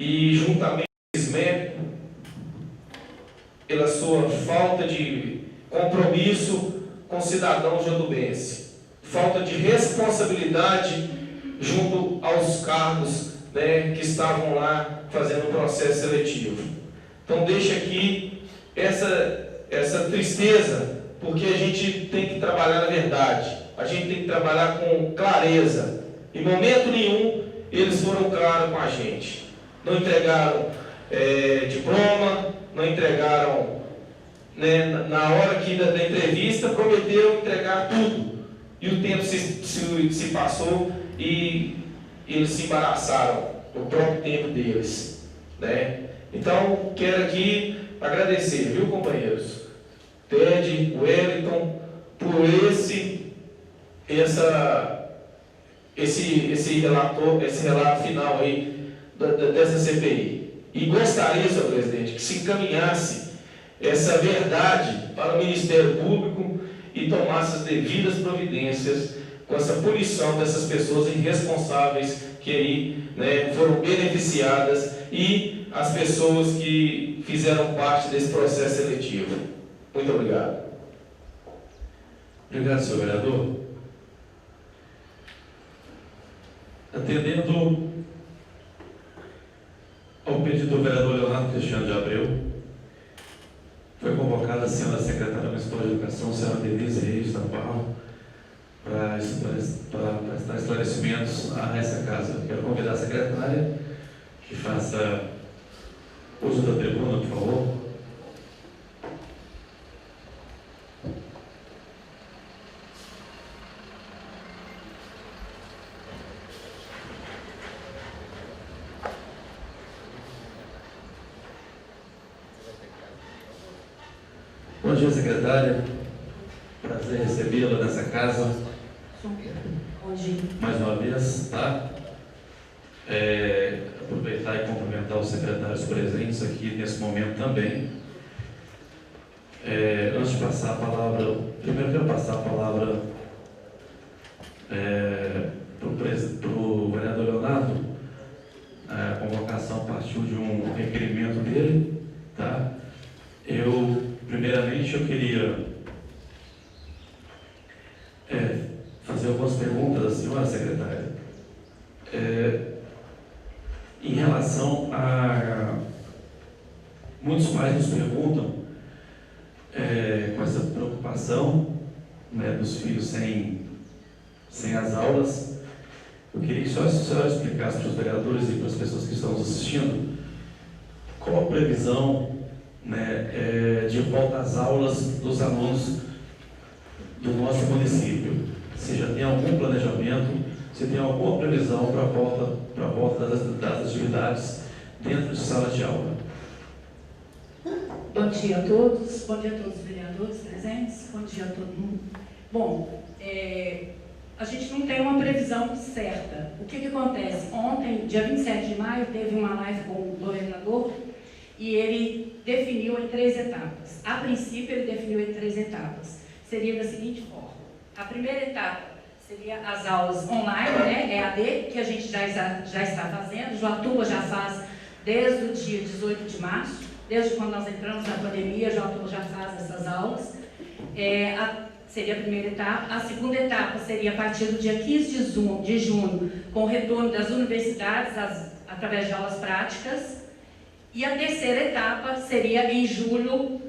e juntamente com o SMEP, pela sua falta de compromisso com o cidadão jandubense, falta de responsabilidade junto aos cargos, né, que estavam lá fazendo o processo seletivo. Então deixa aqui essa tristeza, porque a gente tem que trabalhar na verdade, a gente tem que trabalhar com clareza. Em momento nenhum eles foram claros com a gente. Não entregaram diploma, não entregaram, né, na hora aqui da entrevista, prometeram entregar tudo. E o tempo se passou e eles se embaraçaram, o próprio tempo deles, né? Então, quero aqui agradecer, viu, companheiros? Ted, Wellington, por esse relato final aí dessa CPI. E gostaria, senhor presidente, que se encaminhasse essa verdade para o Ministério Público e tomasse as devidas providências com essa punição dessas pessoas irresponsáveis que aí, né, foram beneficiadas e as pessoas que fizeram parte desse processo seletivo. Muito obrigado. Obrigado, senhor vereador. Atendendo ao pedido do vereador Leonardo Cristiano de Abreu, foi convocada a senhora secretária municipal de educação, senhora Denise Reis da Barro, para prestar esclarecimentos a essa casa. Quero convidar a secretária que faça uso da tribuna, por favor. Bom dia, secretária. Prazer recebê-la nessa casa. Bom dia. Mais uma vez, tá? Aproveitar e cumprimentar os secretários presentes aqui nesse momento também. Antes de passar a palavra, primeiro quero passar a palavra para o vereador Leonardo. A convocação partiu de um requerimento dele, tá? Primeiramente, eu queria fazer algumas perguntas à senhora secretária. Em relação a... Muitos pais nos perguntam, com essa preocupação, né, dos filhos sem as aulas. Eu queria que só a senhora explicasse para os vereadores e para as pessoas que estão nos assistindo qual a previsão, né, de volta às aulas dos alunos do nosso município. Se já tem algum planejamento, se tem alguma previsão para a volta das atividades dentro de sala de aula. Bom dia a todos os vereadores presentes, bom dia a todo mundo. Bom, a gente não tem uma previsão certa. O que acontece? Ontem, dia 27 de maio, teve uma live com o governador e ele definiu em 3 etapas. A princípio, ele definiu em 3 etapas. Seria da seguinte forma: a primeira etapa seria as aulas online, né, EAD, que a gente já está fazendo. Joatuba já faz desde o dia 18 de março, desde quando nós entramos na pandemia, Joatuba já faz essas aulas. Seria a primeira etapa. A segunda etapa seria a partir do dia 15 de junho, com o retorno das universidades através de aulas práticas. E a terceira etapa seria em julho,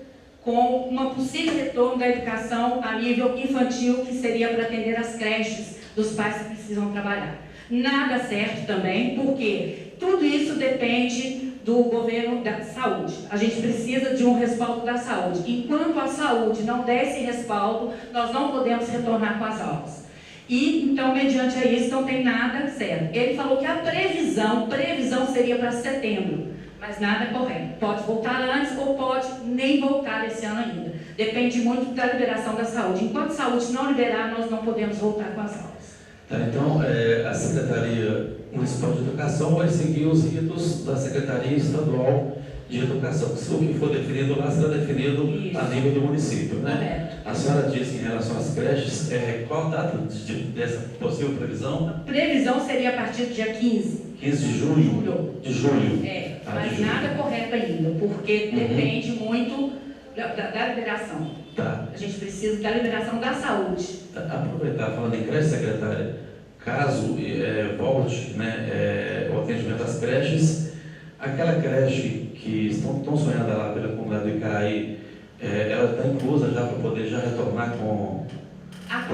com uma possível retorno da educação a nível infantil, que seria para atender as creches dos pais que precisam trabalhar. Nada certo também, porque tudo isso depende do governo da saúde. A gente precisa de um respaldo da saúde. Enquanto a saúde não der esse respaldo, nós não podemos retornar com as aulas. E, então, mediante a isso, não tem nada certo. Ele falou que a previsão seria para setembro. Mas nada é correto. Pode voltar antes ou pode nem voltar esse ano ainda. Depende muito da liberação da saúde. Enquanto a saúde não liberar, nós não podemos voltar com as aulas. Tá, então, a Secretaria Municipal de Educação vai seguir os ritos da Secretaria Estadual de Educação. Se o que for definido lá será definido a nível do município, né? Correto. A senhora disse em relação às creches, qual a data dessa possível previsão? A previsão seria a partir do dia 15. 15 de julho? De julho. Mas de julho. nada correto ainda, porque depende muito da liberação. Tá. A gente precisa da liberação da saúde. Aproveitar, falando em creche, secretária, caso volte, né, o atendimento às creches, aquela creche que estão sonhada lá pela comunidade do Icaraí, ela está inclusa já para poder já retornar com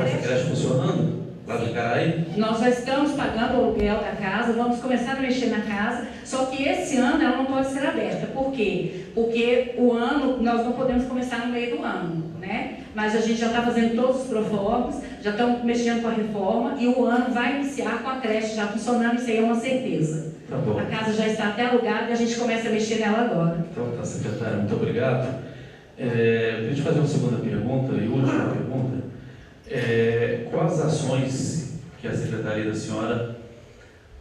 essa creche funcionando lá do Icaraí? Nós já estamos pagando o aluguel da casa, vamos começar a mexer na casa, só que esse ano ela não pode ser aberta. Por quê? Porque o ano, nós não podemos começar no meio do ano, né? Mas a gente já está fazendo todos os proformas, já estamos mexendo com a reforma e o ano vai iniciar com a creche já funcionando, isso aí é uma certeza. Tá bom. A casa já está até alugada e a gente começa a mexer nela agora. Então, tá, secretária, muito obrigado. Para a gente fazer uma segunda pergunta e última pergunta. Quais ações que a Secretaria da senhora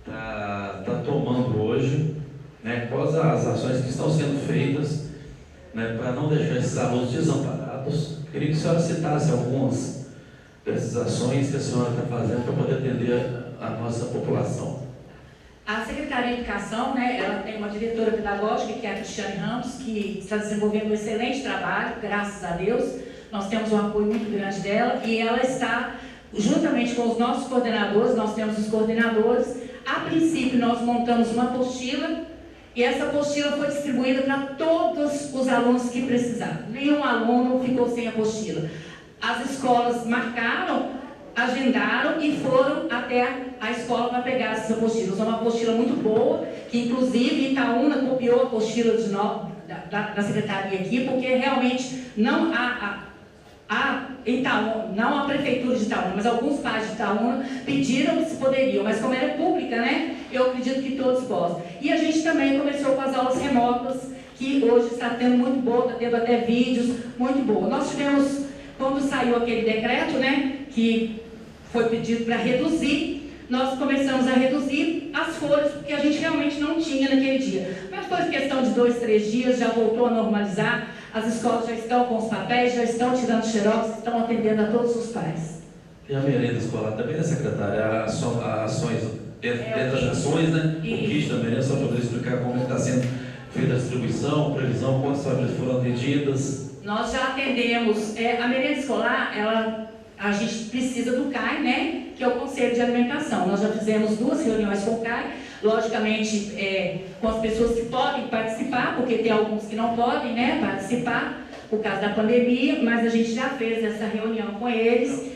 está tomando hoje, né? Quais as ações que estão sendo feitas, né, para não deixar esses alunos desamparados? Queria que a senhora citasse algumas dessas ações que a senhora está fazendo para poder atender a nossa população. A Secretaria de Educação, né, ela tem uma diretora pedagógica, que é a Cristiane Ramos, que está desenvolvendo um excelente trabalho, graças a Deus. Nós temos um apoio muito grande dela e ela está, juntamente com os nossos coordenadores, nós temos os coordenadores. A princípio, nós montamos uma apostila e essa apostila foi distribuída para todos os alunos que precisaram. Nenhum aluno ficou sem apostila. As escolas marcaram, agendaram e foram até a escola para pegar essas apostilas. É uma apostila muito boa, que inclusive Itaúna copiou a apostila da secretaria aqui, porque realmente não não a prefeitura de Itaúna, mas alguns pais de Itaúna pediram se poderiam, mas como ela é pública, né, eu acredito que todos possam. E a gente também começou com as aulas remotas, que hoje está tendo muito boa, está tendo até vídeos muito boa. Nós tivemos, quando saiu aquele decreto, né, que foi pedido para reduzir, nós começamos a reduzir as folhas, porque a gente realmente não tinha naquele dia. Mas foi questão de 2, 3 dias, já voltou a normalizar, as escolas já estão com os papéis, já estão tirando xerox, estão atendendo a todos os pais. E a merenda escolar também, né, secretária? Ações, dentro das ações, né? O kit da merenda, só para poder explicar como está sendo feita a distribuição, previsão, quantas famílias foram atendidas. Nós já atendemos, a merenda escolar, a gente precisa do CAI, né, que é o Conselho de Alimentação. Nós já fizemos 2 reuniões com o CAI, logicamente com as pessoas que podem participar, porque tem alguns que não podem, né, participar por causa da pandemia, mas a gente já fez essa reunião com eles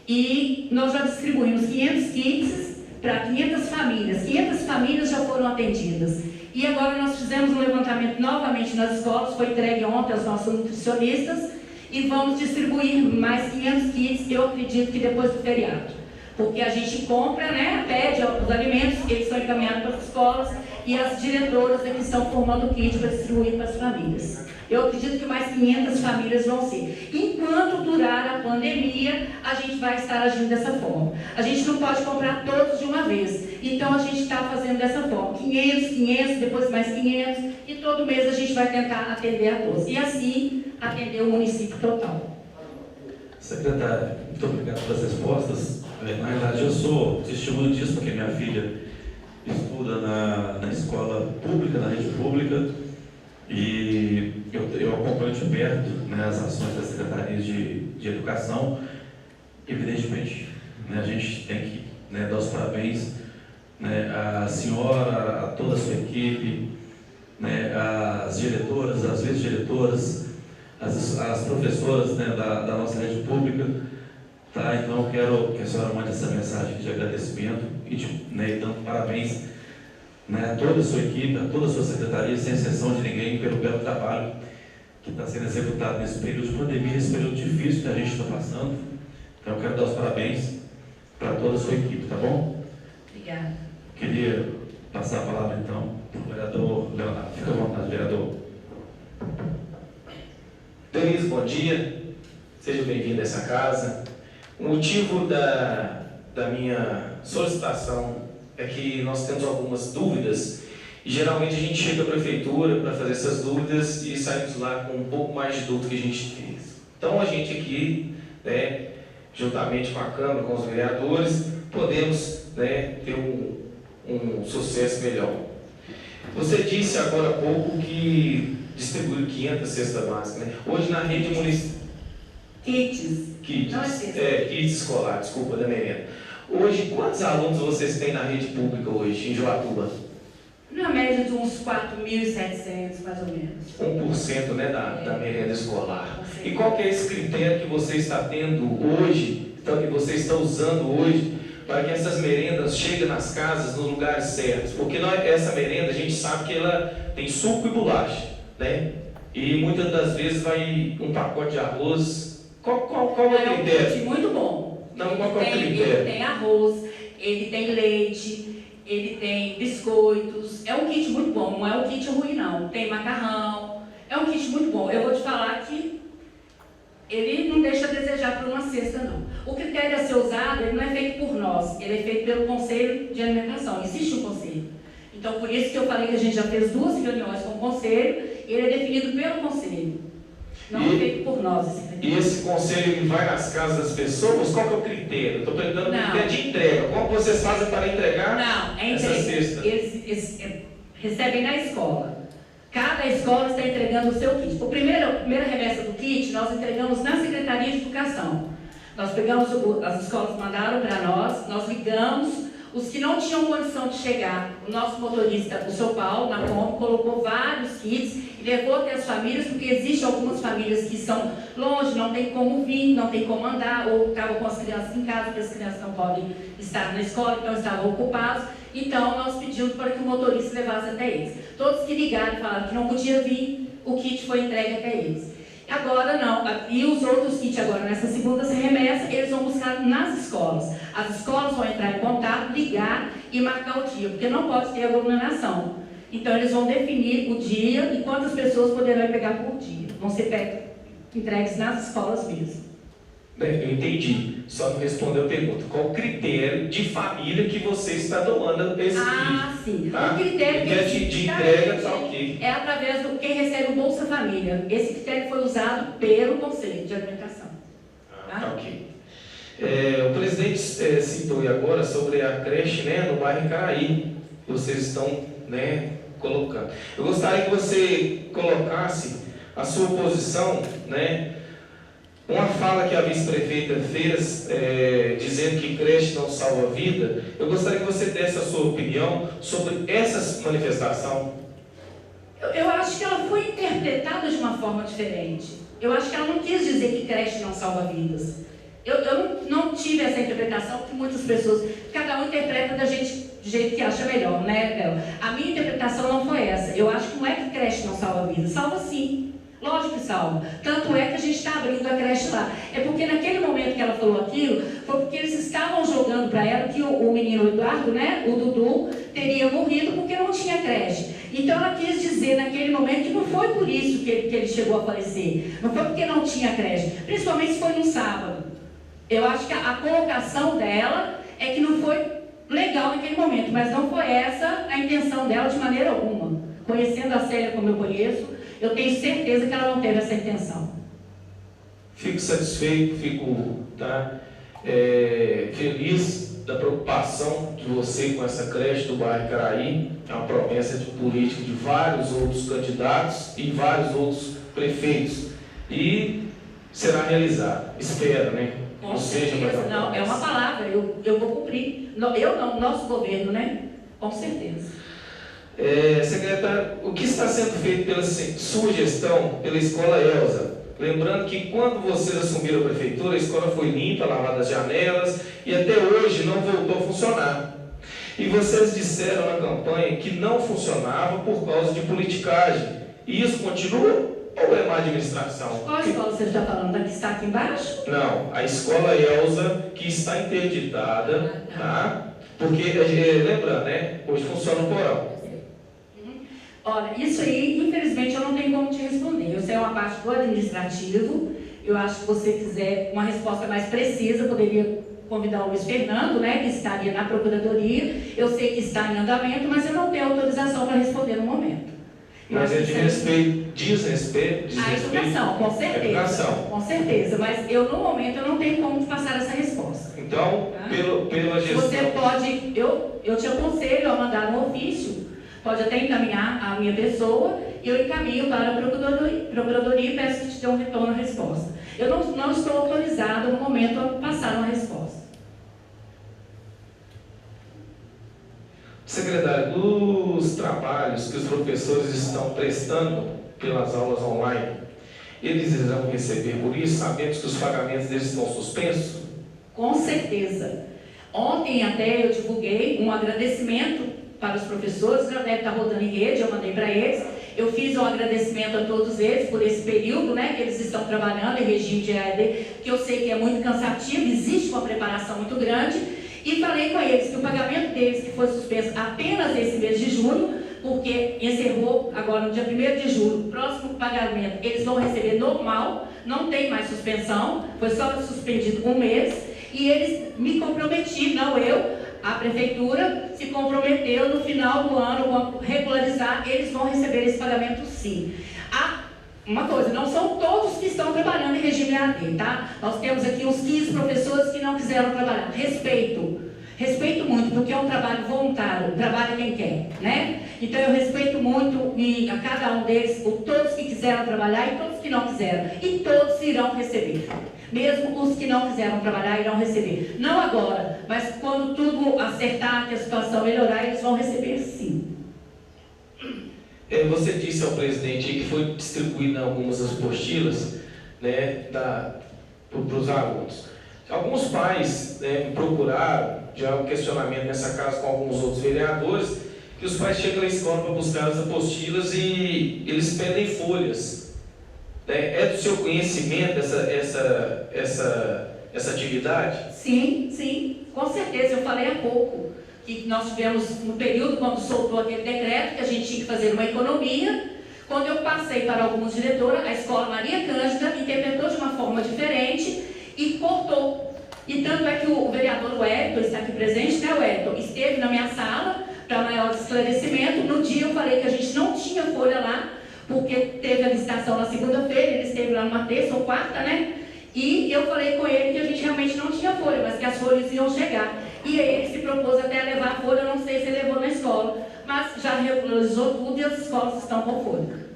e nós já distribuímos 500 kits para 500 famílias. 500 famílias já foram atendidas. E agora nós fizemos um levantamento novamente nas escolas, foi entregue ontem aos nossos nutricionistas, e vamos distribuir mais 500 kits, eu acredito que depois do feriado. Porque a gente compra, né, pede os alimentos, eles são encaminhados para as escolas e as diretoras é que estão formando o kit para distribuir para as famílias. Eu acredito que mais 500 famílias vão ser. Enquanto durar a pandemia, a gente vai estar agindo dessa forma. A gente não pode comprar todos de uma vez. Então a gente está fazendo dessa forma. 500, 500, depois mais 500. E todo mês a gente vai tentar atender a todos. E assim, atender o município total. Secretária, muito obrigado pelas respostas. Na verdade, eu sou testemunho disso, porque minha filha estuda na escola pública, na rede pública, e eu acompanho de perto, né, as ações da Secretaria de Educação. Evidentemente, né, a gente tem que, né, dar os parabéns, né, à senhora, a toda a sua equipe, né, às diretoras, às vice-diretoras, as professoras, né, da nossa rede pública. Tá, então eu quero que a senhora mande essa mensagem de agradecimento e dando parabéns, né, a toda a sua equipe, a toda a sua secretaria, sem exceção de ninguém, pelo belo trabalho que está sendo executado nesse período de pandemia, esse período difícil que a gente está passando. Então eu quero dar os parabéns para toda a sua equipe, tá bom? Obrigada. Queria passar a palavra então para o vereador Leonardo. Fica à vontade, vereador. Denise, bom dia. Seja bem-vindo a essa casa. O motivo da minha solicitação é que nós temos algumas dúvidas e geralmente a gente chega à prefeitura para fazer essas dúvidas e saímos lá com um pouco mais de dúvida que a gente fez. Então a gente aqui, né, juntamente com a Câmara, com os vereadores, podemos, né, ter um sucesso melhor. Você disse agora há pouco que distribuiu 500 cestas básicas, né? Hoje na rede municipal... Kits. Não é cesta. Kits escolar, desculpa, da merenda. Hoje, quantos alunos vocês têm na rede pública hoje, em Joatuba? Na média de uns 4.700, mais ou menos. 1%, né, da merenda escolar. E qual que é esse critério que você está tendo hoje, então, que você está usando hoje, para que essas merendas cheguem nas casas, nos lugares certos? Porque essa merenda, a gente sabe que ela tem suco e bolacha, né? E muitas das vezes vai um pacote de arroz. Qual é o critério? É um kit muito bom. Não, qual é o critério? Ele tem arroz, ele tem leite, ele tem biscoitos. É um kit muito bom, não é um kit ruim não. Tem macarrão, é um kit muito bom. Eu vou te falar que ele não deixa a desejar para uma cesta não. O critério a ser usado, ele não é feito por nós, ele é feito pelo Conselho de Alimentação. Existe um conselho. Então por isso que eu falei que a gente já fez 2 reuniões com o conselho, e ele é definido pelo conselho. Não é feito por nós esse critério. E esse conselho ele vai nas casas das pessoas? Qual que é o critério? Estou perguntando o Não. critério de entrega. Como vocês fazem para entregar Não, é essa entrega. cesta? Eles recebem na escola. Cada escola está entregando o seu kit. A primeira remessa do kit nós entregamos na Secretaria de Educação. Nós pegamos, as escolas mandaram para nós ligamos. Os que não tinham condição de chegar, o nosso motorista, o seu Paulo, na Kombi, colocou vários kits e levou até as famílias, porque existem algumas famílias que são longe, não tem como vir, não tem como andar, ou estavam com as crianças em casa, porque as crianças não podem estar na escola, então estavam ocupados. Então, nós pedimos para que o motorista levasse até eles. Todos que ligaram e falaram que não podia vir, o kit foi entregue até eles. Agora não, e os outros kits agora, nessa segunda remessa, eles vão buscar nas escolas. As escolas vão entrar em contato, ligar e marcar o dia, porque não pode ter aglomeração. Então eles vão definir o dia e quantas pessoas poderão pegar por dia. Vão ser entregues nas escolas mesmo. Bem, eu entendi. Só não respondeu a pergunta. Qual o critério de família que você está doando esse kit? Sim. Tá? O critério de entrega está ok. é através do quem recebe o Bolsa Família. Esse critério foi usado pelo Conselho de Alimentação. Tá ok. O presidente citou agora sobre a creche, né, no bairro Icaraí. Vocês estão, né, colocando. Eu gostaria que você colocasse a sua posição, né, uma fala que a vice-prefeita fez, dizendo que creche não salva a vida. Eu gostaria que você desse a sua opinião sobre essa manifestação. Eu acho que ela foi interpretada de uma forma diferente. Eu acho que ela não quis dizer que creche não salva vidas. Eu não tive essa interpretação, porque muitas pessoas, cada um interpreta do jeito que acha melhor, né, Bel? A minha interpretação não foi essa. Eu acho que não é que creche não salva vidas, salva sim. Lógico que salva. Tanto é que a gente está abrindo a creche lá. É porque naquele momento que ela falou aquilo, foi porque eles estavam jogando para ela que o menino Eduardo, né, o Dudu, teria morrido porque não tinha creche. Então ela quis dizer naquele momento que não foi por isso que ele chegou a falecer. Não foi porque não tinha creche. Principalmente se foi no sábado. Eu acho que a colocação dela é que não foi legal naquele momento, mas não foi essa a intenção dela de maneira alguma. Conhecendo a Célia como eu conheço, eu tenho certeza que ela não teve essa intenção. Fico satisfeito, fico feliz da preocupação de você com essa creche do bairro Icaraí. É uma promessa de política de vários outros candidatos e vários outros prefeitos. E será realizado. Espero, né? Com certeza, não, é uma palavra, eu vou cumprir. Eu não, nosso governo, né? Com certeza. Secretário, o que está sendo feito pela sua gestão, pela Escola Elza? Lembrando que quando vocês assumiram a prefeitura, a escola foi limpa, lavada as janelas e até hoje não voltou a funcionar. E vocês disseram na campanha que não funcionava por causa de politicagem. E isso continua ou é má administração? Qual escola você está falando? Da que está aqui embaixo? Não, a Escola Elza, que está interditada, tá? Porque, lembrando, né? Hoje funciona o porão. Olha, isso aí, infelizmente, eu não tenho como te responder. Isso é uma parte do administrativo. Eu acho que se você quiser uma resposta mais precisa, poderia convidar o Luiz Fernando, né, que estaria na Procuradoria. Eu sei que está em andamento, mas eu não tenho autorização para responder no momento. Mas é de respeito, desrespeito. A educação, com certeza. Educação. Com certeza, mas eu, no momento, eu não tenho como te passar essa resposta. Então, Tá? pela gestão... Você pode, eu te aconselho a mandar um ofício, pode até encaminhar a minha pessoa, e eu encaminho para a Procuradoria e peço que te dê um retorno à resposta. Eu não estou autorizada, no momento, a passar uma resposta. Secretário, os trabalhos que os professores estão prestando pelas aulas online, eles irão receber por isso, sabendo que os pagamentos deles estão suspensos? Com certeza. Ontem até eu divulguei um agradecimento para os professores, já deve estar rodando em rede, eu mandei para eles. Eu fiz um agradecimento a todos eles por esse período, né, que eles estão trabalhando em regime de EAD, que eu sei que é muito cansativo, existe uma preparação muito grande, e falei com eles que o pagamento deles, que foi suspenso apenas esse mês de junho, porque encerrou agora no dia 1º de julho, próximo pagamento, eles vão receber normal, não tem mais suspensão, foi só suspendido um mês, e eles me comprometi, não eu, a prefeitura se comprometeu no final do ano a regularizar, eles vão receber esse pagamento sim. uma coisa, não são todos que estão trabalhando em regime EAD, tá? Nós temos aqui uns 15 professores que não quiseram trabalhar. Respeito muito, porque é um trabalho voluntário, trabalha quem quer, né? Então eu respeito muito e a cada um deles, todos que quiseram trabalhar e todos que não quiseram. E todos irão receber. Mesmo os que não quiseram trabalhar irão receber. Não agora, mas quando tudo acertar, que a situação melhorar, eles vão receber sim. Você disse ao presidente aí que foi distribuída algumas apostilas, né, para os alunos. Alguns pais, né, me procuraram, já um questionamento nessa casa com alguns outros vereadores, que os pais chegam na escola para buscar as apostilas e eles pedem folhas. Né? É do seu conhecimento essa atividade? Sim, com certeza. Eu falei há pouco que nós tivemos no período quando soltou aquele decreto que a gente tinha que fazer uma economia. Quando eu passei para alguns diretores, a escola Maria Cândida interpretou de uma forma diferente e cortou. E tanto é que o vereador Wellington está aqui presente, né, Wellington? Esteve na minha sala para maior esclarecimento. No dia eu falei que a gente não tinha folha lá, porque teve a licitação na segunda-feira, ele esteve lá numa terça ou quarta, né? E eu falei com ele que a gente realmente não tinha folha, mas que as folhas iam chegar. E aí ele se propôs até a levar a folha, eu não sei se ele levou na escola, mas já regularizou tudo e as escolas estão com folha.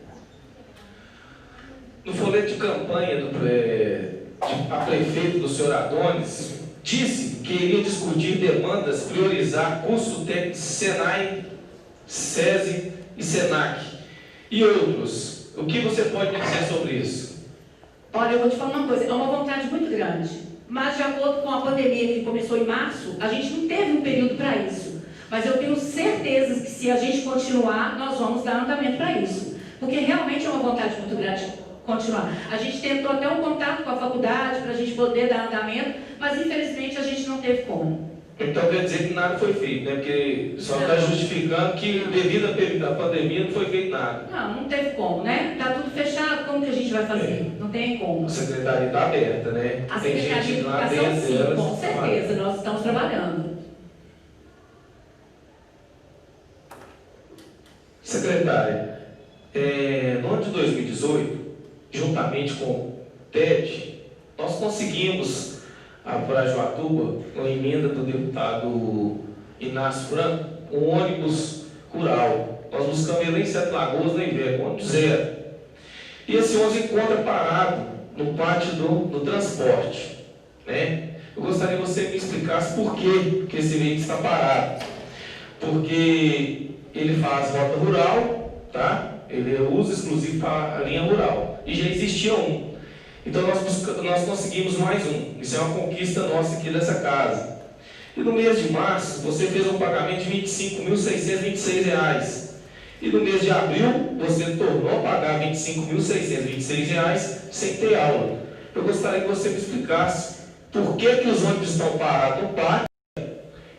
No folheto de campanha a prefeito do senhor Adonis, disse que iria discutir demandas, priorizar curso técnico Senai, SESI e SENAC e outros. O que você pode me dizer sobre isso? Olha, eu vou te falar uma coisa, é uma vontade muito grande, mas de acordo com a pandemia que começou em março, a gente não teve um período para isso. Mas eu tenho certeza que se a gente continuar, nós vamos dar andamento para isso. Porque realmente é uma vontade muito grande continuar. A gente tentou até um contato com a faculdade para a gente poder dar andamento, mas infelizmente a gente não teve como. Então quer dizer que nada foi feito, né? Porque só está justificando que devido à pandemia não foi feito nada. Não teve como, né? Está tudo fechado, como que a gente vai fazer? Não tem como. A secretaria está aberta, né? A Tem Secretaria de gente lá Educação, dentro sim, delas. com certeza, nós estamos trabalhando. Secretária, no ano de 2018, juntamente com o TED, nós conseguimos para Joatuba, com a emenda do deputado Inácio Franco, um ônibus rural. Nós buscamos ele em Sete Lagoas, no Iveco, ônibus zero. E esse ônibus encontra parado no pátio do transporte. Né? Eu gostaria que você me explicasse por que esse veículo está parado. Porque ele faz rota rural, tá? Ele é uso exclusivo para a linha rural. E já existia um. Então nós conseguimos mais um. Isso é uma conquista nossa aqui dessa casa. E no mês de março, você fez um pagamento de R$ 25.626. E no mês de abril, você tornou a pagar R$ 25.626 sem ter aula. Eu gostaria que você me explicasse por que os ônibus estão parados no pátio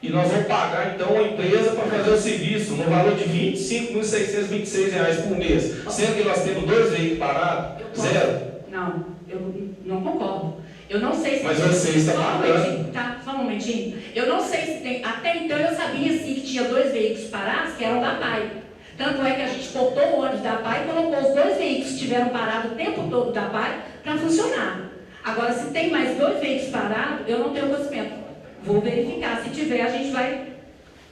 e nós vamos pagar então a empresa para fazer o serviço no valor de R$ 25.626 por mês, sendo que nós temos 2 veículos parados, zero. Não, eu não concordo. Eu não sei se... Mas você está pagando. Só um momentinho. Eu não sei se tem... Até então eu sabia sim que tinha 2 veículos parados que eram da PAI. Tanto é que a gente cortou o ônibus da PAI e colocou os 2 veículos que estiveram parados o tempo todo da PAI para funcionar. Agora, se tem mais 2 veículos parados, eu não tenho conhecimento. Vou verificar. Se tiver, a gente vai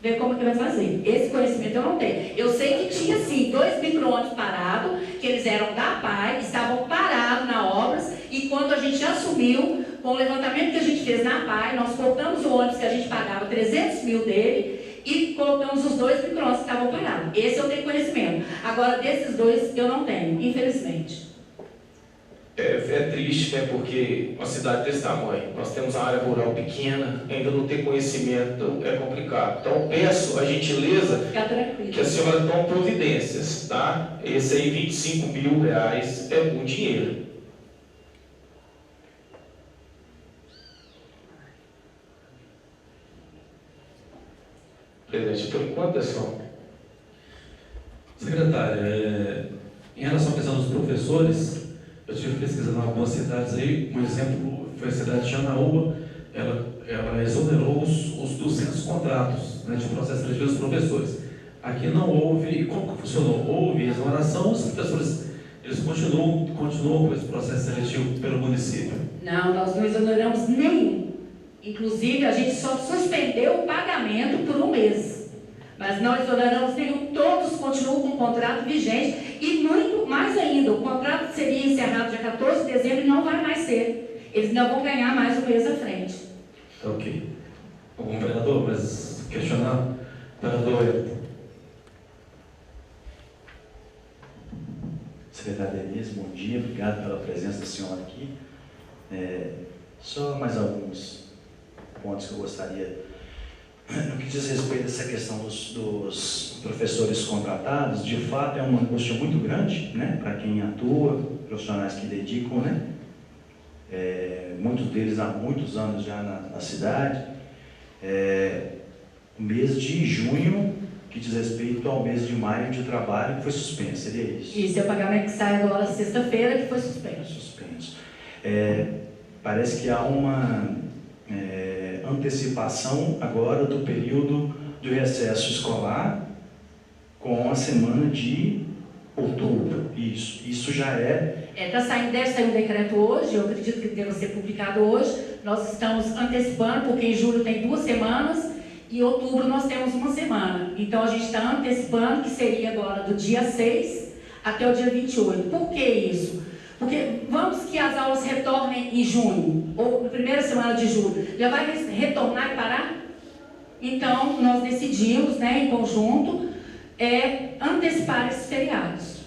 ver como que vai fazer. Esse conhecimento eu não tenho. Eu sei que tinha sim 2 micro-ônibus parados, que eles eram da PAI, estavam parados na obras, e quando a gente assumiu, com o levantamento que a gente fez na PAI, nós cortamos o ônibus que a gente pagava 300 mil dele e colocamos os 2 micro-ônibus que estavam parados. Esse eu tenho conhecimento. Agora, desses 2 eu não tenho, infelizmente. É triste, né? Porque uma cidade desse tamanho, nós temos uma área rural pequena, ainda não ter conhecimento é complicado. Então, peço a gentileza que a senhora tome providências, tá? Esse aí, R$ 25 mil é muito dinheiro. Presidente, por enquanto, pessoal. Secretária, em relação à questão dos professores, eu estive pesquisando algumas cidades aí, um exemplo foi a cidade de Janaúba, ela exonerou os 200 contratos, né, de processo seletivo dos professores. Aqui não houve, e como que funcionou? Houve exoneração, os professores eles continuam continuam com esse processo seletivo pelo município? Não, nós não exoneramos nenhum. Inclusive, a gente só suspendeu o pagamento por um mês. Mas não exoneramos nenhum, todos continuam com o contrato vigente. E muito mais ainda, o contrato seria encerrado dia 14 de dezembro e não vai mais ser. Eles não vão ganhar mais um mês à frente. Tá ok. Algum vereador, mas questionar? Vereador Everton. Secretária Denise, bom dia, obrigado pela presença da senhora aqui. Só mais alguns pontos que eu gostaria. No que diz respeito a essa questão dos professores contratados, de fato é uma angústia muito grande, né, para quem atua, profissionais que dedicam, né? Muitos deles há muitos anos já na cidade. O mês de junho, que diz respeito ao mês de maio de trabalho, que foi suspenso, seria isso? Isso é o pagamento que sai agora sexta-feira, que foi suspenso. Suspenso. Parece que há uma antecipação agora do período do recesso escolar com a semana de outubro. Isso já Deve sair um decreto hoje, eu acredito que deva ser publicado hoje. Nós estamos antecipando, porque em julho tem 2 semanas e em outubro nós temos 1 semana. Então a gente está antecipando, que seria agora do dia 6 até o dia 28. Por que isso? Porque vamos que as aulas retornem em junho, ou na primeira semana de julho, já vai retornar e parar? Então, nós decidimos, né, em conjunto, antecipar esses feriados.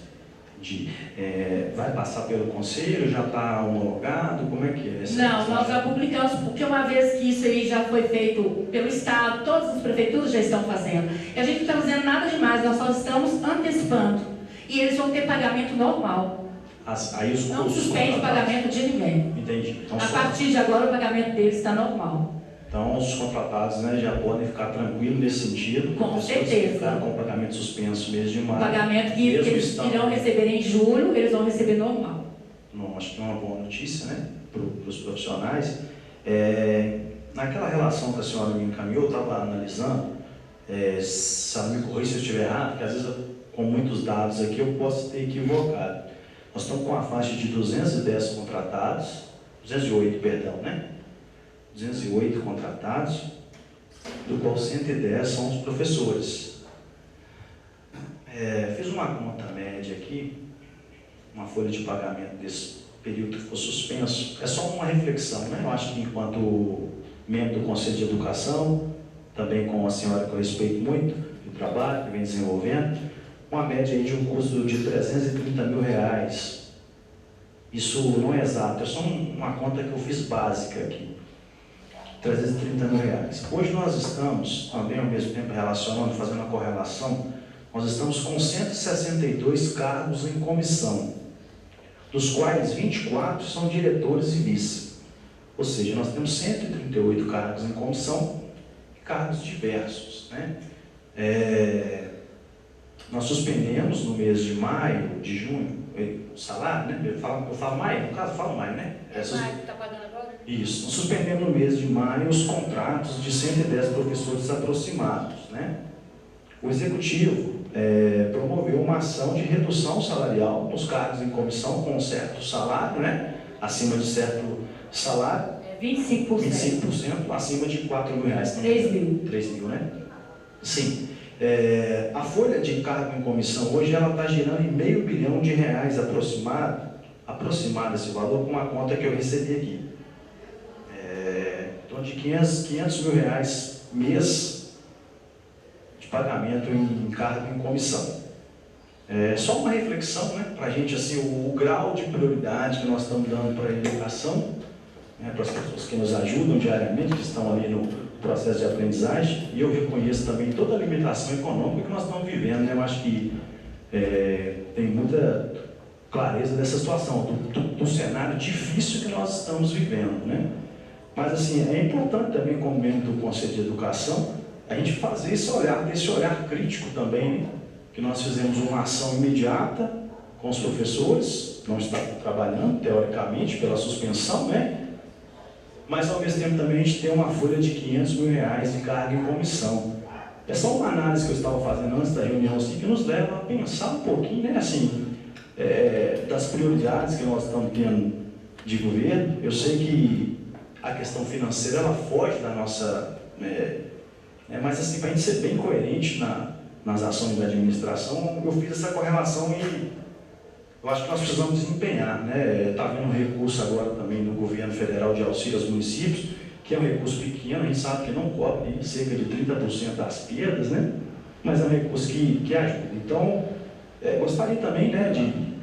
vai passar pelo conselho, já está homologado, como é que é? Não, nós já publicamos, porque uma vez que isso aí já foi feito pelo Estado, todas as prefeituras já estão fazendo. E a gente não está fazendo nada demais, nós só estamos antecipando. E eles vão ter pagamento normal. Aí os Não suspende o pagamento de ninguém. Entendi. Então, a partir de agora o pagamento deles está normal. Então os contratados, né, já podem ficar tranquilos nesse sentido. Com certeza. Ficar com o pagamento suspenso mês de O maio. pagamento que eles irão receber em julho, eles vão receber normal. Não, acho que é uma boa notícia, né, para os profissionais. Naquela relação que a senhora me encaminhou, eu estava analisando, se ela me corrija se eu estiver errado, porque às vezes com muitos dados aqui eu posso ter equivocado. Nós estamos com a faixa de 210 contratados, 208, perdão, né? 208 contratados, do qual 110 são os professores. Fiz uma conta média aqui, uma folha de pagamento desse período que ficou suspenso. É só uma reflexão, né? Eu acho que enquanto membro do Conselho de Educação, também com a senhora que eu respeito muito, o trabalho que vem desenvolvendo, uma média aí de um custo de R$330 mil. Isso não é exato, é só uma conta que eu fiz básica aqui. R$330 mil. Hoje nós estamos, também ao mesmo tempo relacionando, fazendo uma correlação, nós estamos com 162 cargos em comissão, dos quais 24 são diretores e vice. Ou seja, nós temos 138 cargos em comissão e cargos diversos, né? Nós suspendemos no mês de maio, de junho, o salário, né? Eu falo maio, no caso eu falo maio, né? Maio que está pagando agora? Isso. Nós suspendemos no mês de maio os contratos de 110 professores aproximados, né? O Executivo promoveu uma ação de redução salarial nos cargos em comissão com um certo salário, né? Acima de certo salário. 25%. 25%, acima de R$4 mil. 3 mil. 3 mil, né? Sim. A folha de cargo em comissão hoje ela está girando em R$500 milhão aproximado esse valor, com uma conta que eu recebi aqui. Em torno de R$500 mil mês de pagamento em cargo em comissão. Só uma reflexão, né, para a gente, assim, o grau de prioridade que nós estamos dando para a educação, né, para as pessoas que nos ajudam diariamente, que estão ali no processo de aprendizagem, e eu reconheço também toda a limitação econômica que nós estamos vivendo, né? Eu acho que tem muita clareza dessa situação, do cenário difícil que nós estamos vivendo, né? Mas, assim, é importante também, como membro do Conselho de Educação, a gente fazer esse olhar crítico também, né? Que nós fizemos uma ação imediata com os professores, não estavam trabalhando, teoricamente, pela suspensão, né? Mas, ao mesmo tempo, também a gente tem uma folha de R$500 mil de carga em comissão. É só uma análise que eu estava fazendo antes da reunião, assim, que nos leva a pensar um pouquinho, né? Assim, das prioridades que nós estamos tendo de governo. Eu sei que a questão financeira ela foge da nossa... mas assim, para a gente ser bem coerente nas ações da administração, eu fiz essa correlação e eu acho que nós precisamos desempenhar. Está havendo um recurso agora também do governo federal de auxílio aos municípios, que é um recurso pequeno, a gente sabe que não cobre cerca de 30% das perdas, né? Mas é um recurso que ajuda. Então, gostaria também,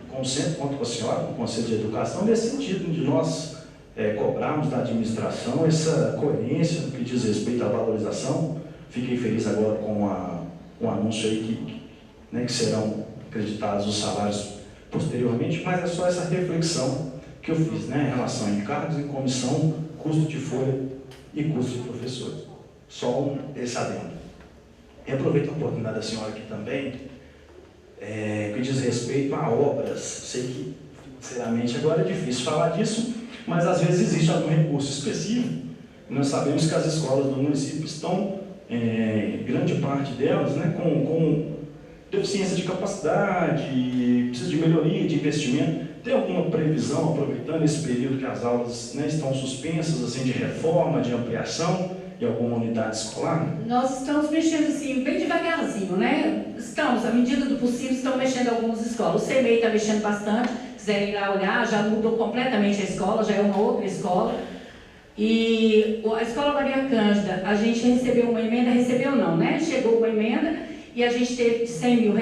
conto com a senhora, com o Conselho de Educação, nesse sentido de nós cobrarmos da administração essa coerência no que diz respeito à valorização. Fiquei feliz agora com um anúncio aí que serão acreditados os salários posteriormente, mas é só essa reflexão que eu fiz, em relação a encargos em comissão, custo de folha e custo de professores. Só esse adendo. E aproveito a oportunidade da senhora aqui também, que diz respeito a obras. Sei que, sinceramente, agora é difícil falar disso, mas às vezes existe algum recurso específico. Nós sabemos que as escolas do município estão, grande parte delas, com deficiência de capacidade, precisa de melhoria, de investimento. Tem alguma previsão, aproveitando esse período que as aulas estão suspensas, assim, de reforma, de ampliação em alguma unidade escolar? Nós estamos mexendo assim, bem devagarzinho, Estamos, à medida do possível, estamos mexendo em algumas escolas. O CEMEI está mexendo bastante, quiserem ir lá olhar, já mudou completamente a escola, já é uma outra escola. E a Escola Maria Cândida, a gente recebeu uma emenda, chegou uma emenda e a gente teve de R$100 mil,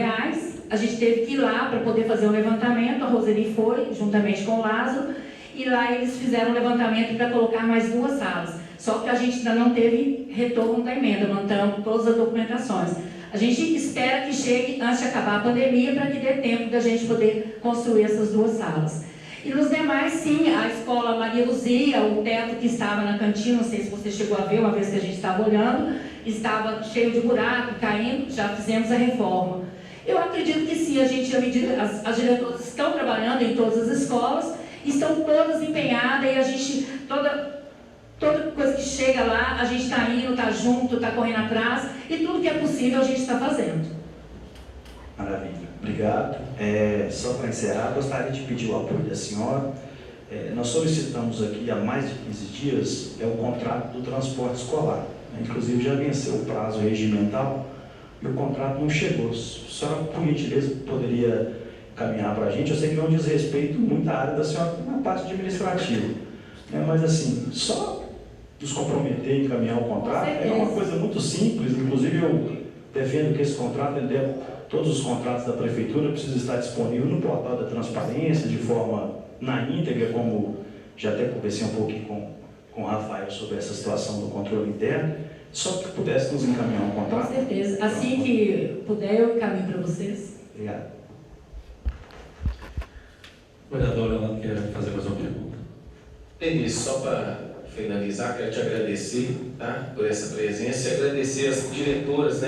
a gente teve que ir lá para poder fazer um levantamento, a Roseli foi, juntamente com o Lázaro, e lá eles fizeram um levantamento para colocar mais 2 salas. Só que a gente ainda não teve retorno da emenda, mantendo todas as documentações. A gente espera que chegue antes de acabar a pandemia, para que dê tempo da gente poder construir essas 2 salas. E nos demais, sim, a escola Maria Luzia, o teto que estava na cantina, não sei se você chegou a ver, uma vez que a gente estava olhando, estava cheio de buraco, caindo, já fizemos a reforma. Eu acredito que sim, as diretoras estão trabalhando em todas as escolas, estão todas empenhadas e a gente, toda coisa que chega lá, a gente está indo, está junto, está correndo atrás e tudo que é possível a gente está fazendo. Maravilha, obrigado. Só para encerrar, gostaria de pedir o apoio da senhora. Nós solicitamos aqui há mais de 15 dias o contrato do transporte escolar. Inclusive já venceu o prazo regimental e o contrato não chegou. Só por gentileza poderia caminhar para a gente. Eu sei que não diz respeito muito à área da senhora na parte administrativa, mas assim, só nos comprometer em encaminhar o contrato é uma coisa muito simples. Inclusive eu defendo que esse contrato, todos os contratos da prefeitura precisam estar disponíveis no portal da transparência, de forma na íntegra, como já até conversei um pouquinho com o Rafael sobre essa situação do controle interno. Só que pudesse nos encaminhar um contrato. Com certeza. Assim que puder, eu encaminho para vocês. Obrigado. O vereador Leonardo quer fazer mais uma pergunta. Denise, só para finalizar, quero te agradecer, por essa presença e agradecer as diretoras,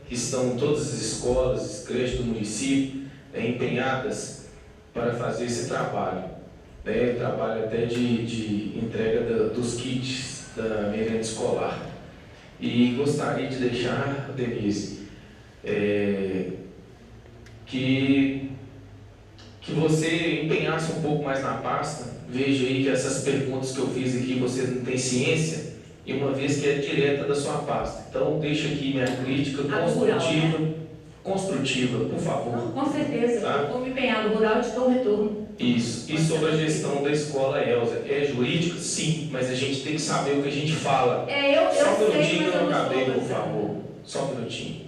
que estão em todas as escolas, creches do município, empenhadas para fazer esse trabalho. Trabalho até de entrega dos kits da merenda escolar. E gostaria de deixar, Denise, que você empenhasse um pouco mais na pasta. Veja aí que essas perguntas que eu fiz aqui você não tem ciência, e uma vez que é direta da sua pasta. Então, deixa aqui minha crítica construtiva, por favor. Com certeza, eu vou me empenhar no rural e te dou um retorno. Isso. E sobre a gestão da escola, Elza, é jurídica? Sim, mas a gente tem que saber o que a gente fala. Só um minutinho que eu não acabei, por favor. Só um minutinho.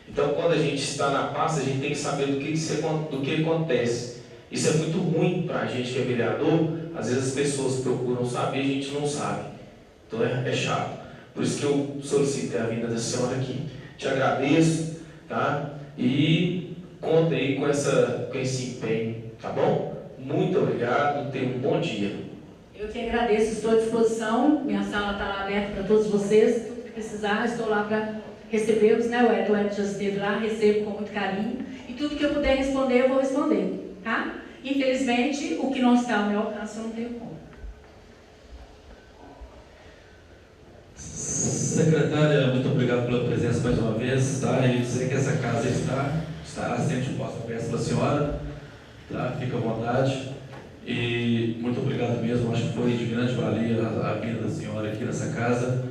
Então, quando a gente está na pasta, a gente tem que saber do que acontece. Isso é muito ruim para a gente que é vereador. Às vezes as pessoas procuram saber e a gente não sabe. Então é chato. Por isso que eu solicitei a vinda da senhora aqui. Te agradeço, E conta aí com esse empenho, tá bom? Muito obrigado, tenha um bom dia. Eu que agradeço, estou à disposição. Minha sala está lá aberta para todos vocês. Tudo que precisar, estou lá para recebê-los, O Edward já esteve lá, recebo com muito carinho. E tudo que eu puder responder, eu vou responder, Infelizmente, o que não está ao meu alcance, eu não tenho como. Secretária, muito obrigado pela presença mais uma vez, E dizer que essa casa estará sempre posta aberta para a senhora, Tá? Fica à vontade. E muito obrigado mesmo, acho que foi de grande valia a vinda da senhora aqui nessa casa,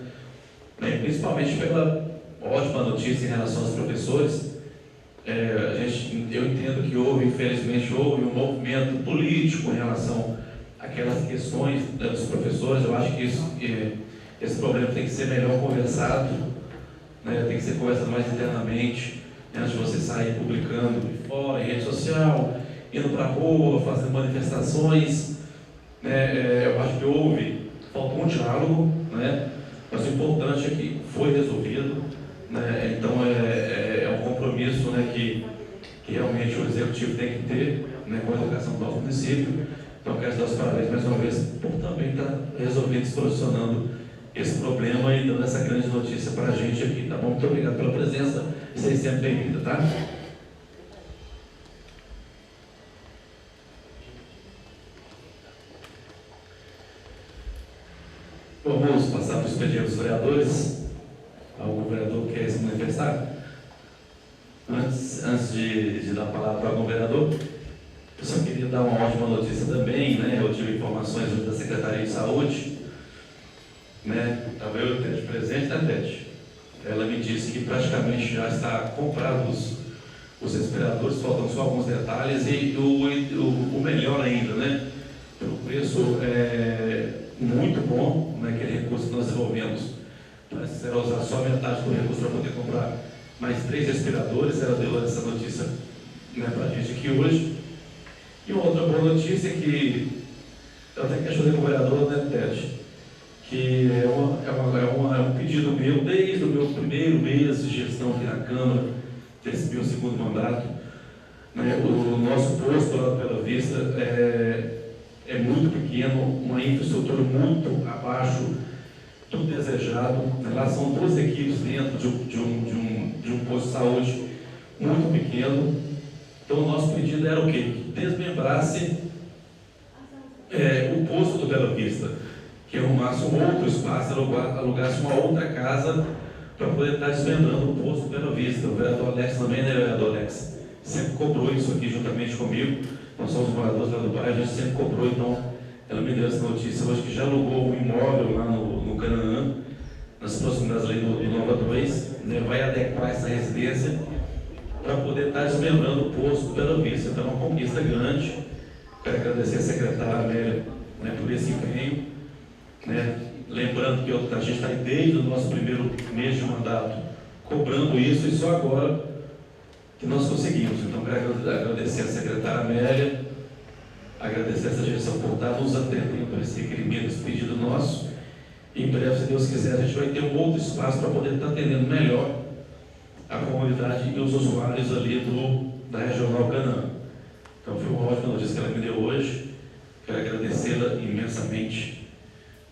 né? Principalmente pela ótima notícia em relação aos professores. Eu entendo que infelizmente houve um movimento político em relação àquelas questões, né, dos professores. Eu acho que esse problema tem que ser melhor conversado, né? Tem que ser conversado mais internamente, né, antes de você sair publicando de fora, em rede social, indo para a rua, fazendo manifestações, né? Eu acho que faltou um diálogo, né? Mas o importante é que foi resolvido, né? Então é um compromisso, né, que realmente o executivo tem que ter, né, com a educação do nosso município. Então quero dar os parabéns mais uma vez por também estar resolvendo, solucionando esse problema e dando essa grande notícia para a gente aqui, tá bom? Muito obrigado pela presença, vocês sempre bem-vindos, tá? Vamos passar para o expediente dos vereadores. Algum vereador quer se manifestar? Antes de dar a palavra para algum vereador, eu só queria dar uma ótima notícia também, né? Eu tive informações da Secretaria de Saúde, né? Estava eu e o Tete presente, né, Tete? Ela me disse que praticamente já está comprados os respiradores, faltam só alguns detalhes e o melhor ainda, né? Pelo preço muito bom, né? Aquele recurso que nós desenvolvemos, parece que será usar só metade do recurso para poder comprar mais 3 respiradores. Ela deu essa notícia, né, para a gente aqui hoje. E uma outra boa notícia é que eu até que ajudei com o vereador, né, Tete? Que é um pedido meu desde o meu primeiro mês de gestão aqui na Câmara, desse meu segundo mandato, né? O nosso posto lá pela Vista é muito pequeno, uma infraestrutura muito abaixo do desejado, né? Lá são 2 equipes dentro de um posto de saúde muito pequeno. Então o nosso pedido era o quê? Que desmembrasse o posto do Bela Vista, que arrumasse um outro espaço, alugasse uma outra casa para poder estar desmembrando o posto do Bela Vista. O vereador Alex também, né, vereador Alex? Sempre cobrou isso aqui juntamente comigo. Nós somos moradores lá do bairro, a gente sempre cobrou. Então ela me deu essa notícia hoje que já alugou um imóvel lá no Canaã, nas proximidades ali do Nova 2, né? Vai adequar essa residência para poder estar desmembrando o posto do Bela Vista. Então é uma conquista grande. Quero agradecer a secretária Amélia, né, por esse empenho, né? Lembrando que a gente está aí desde o nosso primeiro mês de mandato cobrando isso e só agora que nós conseguimos. Então quero agradecer a secretária Amélia, agradecer essa direção por estar nos atendendo a esse requerimento, esse pedido nosso. E em breve, se Deus quiser, a gente vai ter um outro espaço para poder estar atendendo melhor a comunidade e os usuários ali da Regional Canaã. Então foi uma ótima notícia que ela me deu hoje. Quero agradecê-la imensamente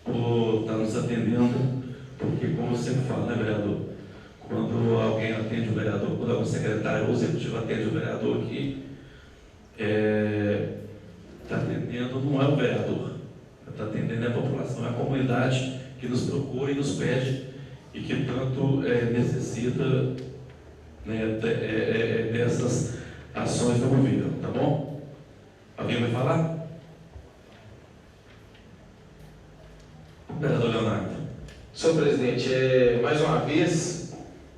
por estar nos atendendo, porque, como eu sempre falo, né, vereador? Quando alguém atende o vereador, quando algum secretário ou executivo atende o vereador aqui, está atendendo, não é o vereador, está atendendo a população, é a comunidade que nos procura e nos pede e que tanto necessita, né, dessas ações do governo, tá bom? Alguém vai falar? Vereador Leonardo. Senhor presidente, mais uma vez,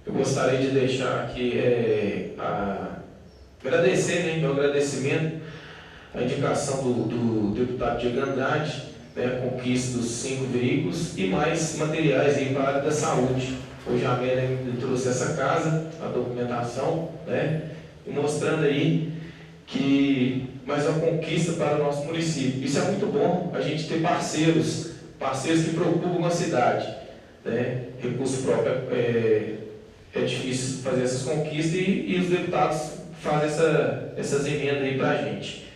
eu gostaria de deixar aqui agradecer, né, meu agradecimento à indicação do deputado Diego Andrade, né, a conquista dos 5 veículos e mais materiais aí para a área da saúde. Hoje a Amélia me trouxe essa casa, a documentação, né, e mostrando aí que mais uma conquista para o nosso município. Isso é muito bom, a gente ter parceiros que preocupam a cidade, né? Recurso próprio é difícil fazer essas conquistas e os deputados fazem essas emendas aí para a gente.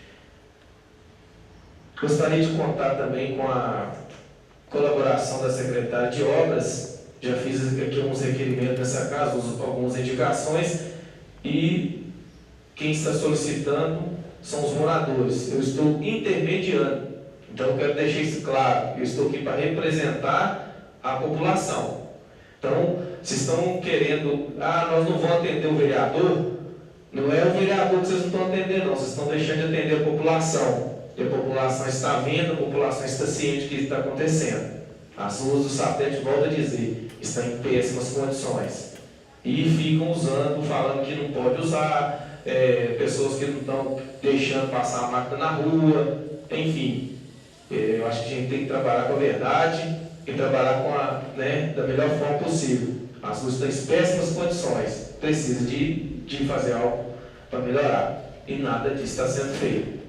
Gostaria de contar também com a colaboração da secretária de obras. Já fiz aqui alguns requerimentos nessa casa, algumas indicações, e quem está solicitando são os moradores. Eu estou intermediando. Então, eu quero deixar isso claro. Eu estou aqui para representar a população. Então, se estão querendo, nós não vamos atender o vereador, Não é o vereador que vocês não estão atendendo, não. Vocês estão deixando de atender a população. E a população está vendo, a população está ciente do que está acontecendo. As ruas do satélite, volto a dizer, estão em péssimas condições. E ficam usando, falando que não pode usar, pessoas que não estão deixando passar a máquina na rua, enfim. Eu acho que a gente tem que trabalhar com a verdade e trabalhar da melhor forma possível. As ruas estão em péssimas condições, precisa de fazer algo para melhorar. E nada disso está sendo feito.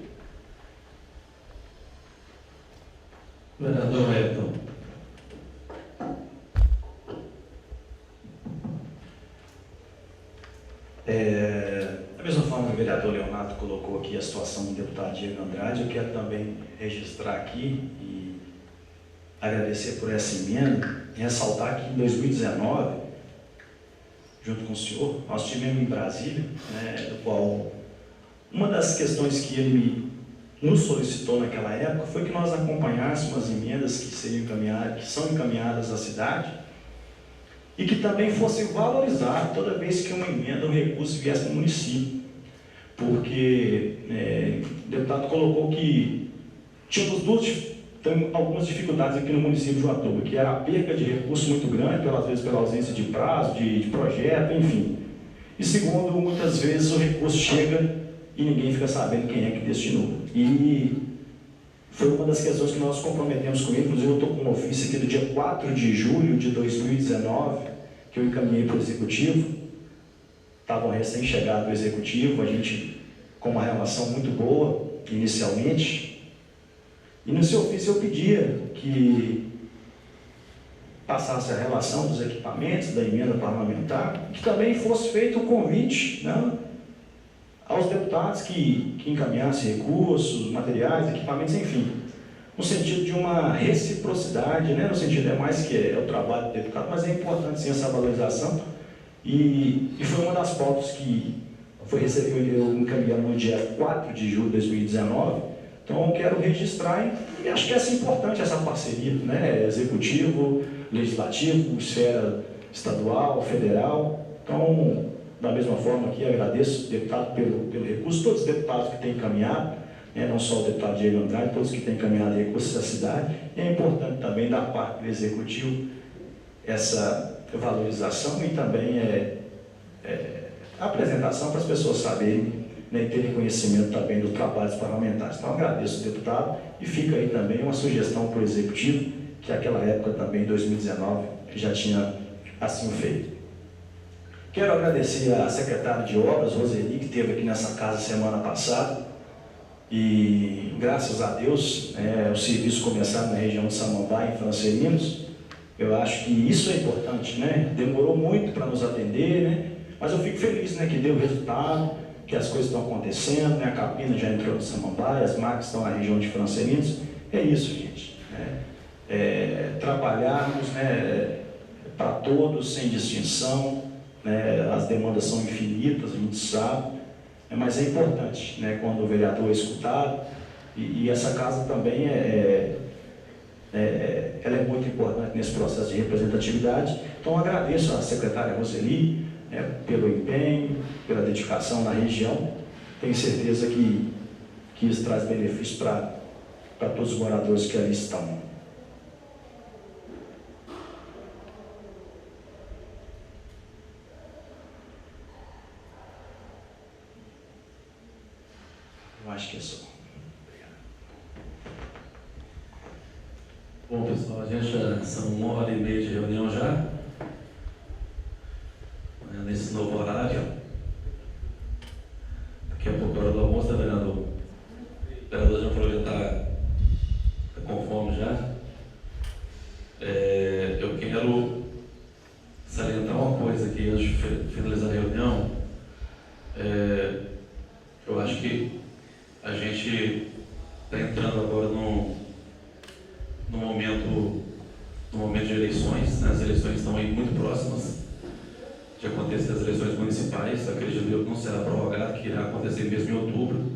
Vereador Wellington. Da mesma forma que o vereador Leonardo colocou aqui a situação do deputado Diego Andrade, eu quero também registrar aqui e agradecer por essa emenda e ressaltar que em 2019, junto com o senhor, nós tivemos em Brasília, do qual uma das questões que ele nos solicitou naquela época foi que nós acompanhássemos as emendas que são encaminhadas à cidade e que também fosse valorizado toda vez que uma emenda ou recurso viesse para o município. Porque o deputado colocou que tínhamos algumas dificuldades aqui no município de Joatuba, que era a perca de recursos muito grande, às vezes pela ausência de prazo, de projeto, enfim. E segundo, muitas vezes o recurso chega e ninguém fica sabendo quem é que destinou. E foi uma das questões que nós comprometemos com ele. Inclusive eu estou com um ofício aqui do dia 4 de julho de 2019, que eu encaminhei para o Executivo. Estava recém-chegado do Executivo, a gente com uma relação muito boa, inicialmente. E no seu ofício eu pedia que passasse a relação dos equipamentos, da emenda parlamentar, que também fosse feito um convite, aos deputados que encaminhassem recursos, materiais, equipamentos, enfim, no sentido de uma reciprocidade, no sentido, mais que é o trabalho do deputado, mas é importante sim essa valorização, e foi uma das pautas que foi recebida, eu encaminhei no dia 4 de julho de 2019, então eu quero registrar, e acho que é importante essa parceria, Executivo, Legislativo, esfera estadual, federal, então da mesma forma aqui, agradeço o deputado pelo recurso, todos os deputados que têm encaminhado, não só o deputado Diego Andrade, todos que têm encaminhado recursos à cidade, e é importante também da parte do Executivo essa valorização e também a apresentação para as pessoas saberem e terem conhecimento também dos trabalhos parlamentares. Então agradeço o deputado e fica aí também uma sugestão para o Executivo, que naquela época também, em 2019, já tinha assim feito. Quero agradecer à secretária de Obras, Roseli, que esteve aqui nessa casa semana passada. E, graças a Deus, o serviço começaram na região de Samambaia, em Francelinos. Eu acho que isso é importante, Demorou muito para nos atender, mas eu fico feliz, que deu resultado, que as coisas estão acontecendo, a cabina já entrou no Samambaia, as máquinas estão na região de Francelinos. É isso, gente. Trabalharmos, para todos, sem distinção. As demandas são infinitas, a gente sabe, mas é importante, quando o vereador é escutado, e essa casa também ela é muito importante nesse processo de representatividade. Então agradeço à secretária Roseli pelo empenho, pela dedicação na região. Tenho certeza que isso traz benefícios para todos os moradores que ali estão. Eu acho que é só. Bom, pessoal, a gente são 1h30 de reunião já, nesse novo horário. Daqui a pouco é hora do almoço, vereador? O vereador já aproveitar, está com fome já. Eu quero salientar uma coisa aqui antes de finalizar a reunião. Eu acho que a gente está entrando agora no momento de eleições, As eleições estão aí muito próximas de acontecer, as eleições municipais. Acredito eu que não será prorrogado, que irá acontecer mesmo em outubro.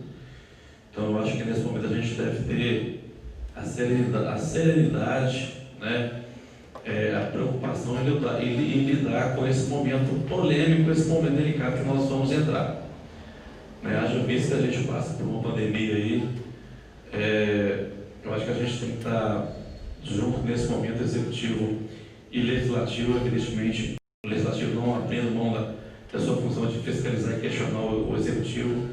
Então eu acho que nesse momento a gente deve ter a serenidade, a preocupação em lidar com esse momento polêmico, esse momento delicado que nós vamos entrar. Haja visto que a gente passa por uma pandemia aí, eu acho que a gente tem que estar junto nesse momento, executivo e legislativo, evidentemente. O legislativo não abrindo mão da sua função de fiscalizar e questionar o executivo,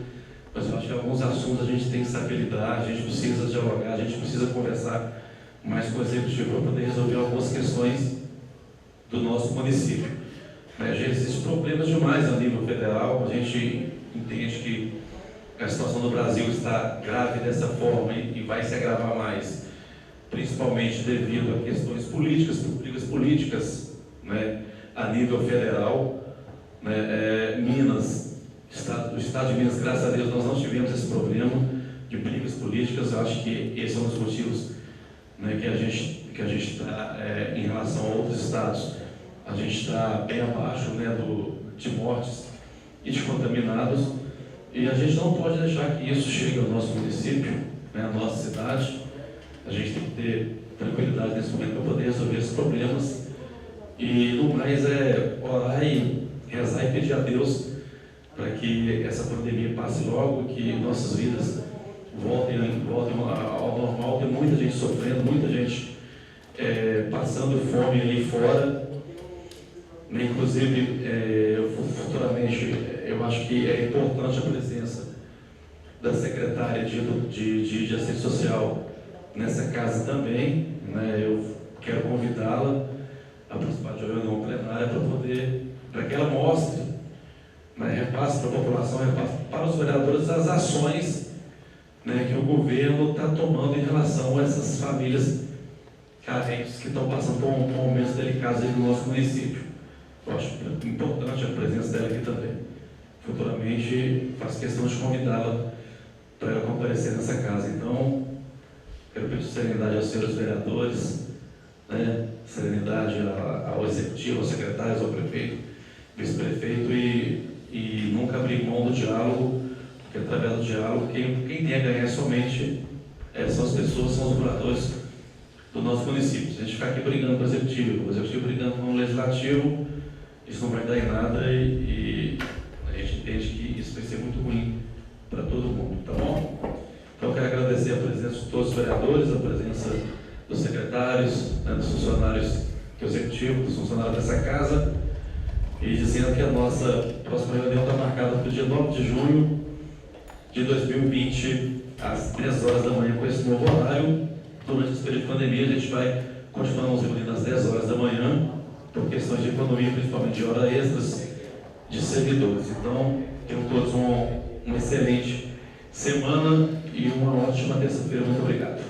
mas eu acho que alguns assuntos a gente tem que saber lidar, a gente precisa dialogar, a gente precisa conversar mais com o executivo para poder resolver algumas questões do nosso município. Já existem problemas demais a nível federal, a gente entende que a situação do Brasil está grave dessa forma e vai se agravar mais, principalmente devido a questões políticas, brigas políticas, a nível federal. Minas, o estado de Minas, graças a Deus, nós não tivemos esse problema de brigas políticas. Eu acho que esse é um dos motivos que a gente está, em relação a outros estados, a gente está bem abaixo de mortes e de contaminados, e a gente não pode deixar que isso chegue ao nosso município, à nossa cidade. A gente tem que ter tranquilidade nesse momento para poder resolver esses problemas, e no mais orar e rezar e pedir a Deus para que essa pandemia passe logo, que nossas vidas voltem ao normal. Tem muita gente sofrendo, muita gente passando fome aí fora. Inclusive, futuramente, eu acho que é importante a presença da secretária de assistência social nessa casa também. Eu quero convidá-la a participar de uma reunião plenária para que ela mostre, repasse para a população, repasse para os vereadores as ações que o governo está tomando em relação a essas famílias carentes que estão passando por momentos delicados aí no nosso município. Eu acho importante a presença dela aqui também. Futuramente, faço questão de convidá-la para ela comparecer nessa casa. Então, quero pedir serenidade aos senhores vereadores, serenidade ao executivo, aos secretários, ao prefeito, vice-prefeito, e nunca abrir mão do diálogo, porque através do diálogo, quem tem a ganhar somente são as pessoas, são os moradores do nosso município. Se a gente ficar aqui brigando com o executivo brigando com o legislativo, isso não vai dar em nada, e a gente entende que isso vai ser muito ruim para todo mundo, tá bom? Então, eu quero agradecer a presença de todos os vereadores, a presença dos secretários, dos funcionários do executivo, dos funcionários dessa casa, e dizendo que a nossa próxima reunião está marcada para o dia 9 de junho de 2020, às 10 horas da manhã, com esse novo horário. Durante esse período de pandemia, a gente vai continuar nos reunindo às 10 horas da manhã, por questões de economia, principalmente de horas extras de servidores. Então, tenham todos uma excelente semana e uma ótima terça-feira. Muito obrigado.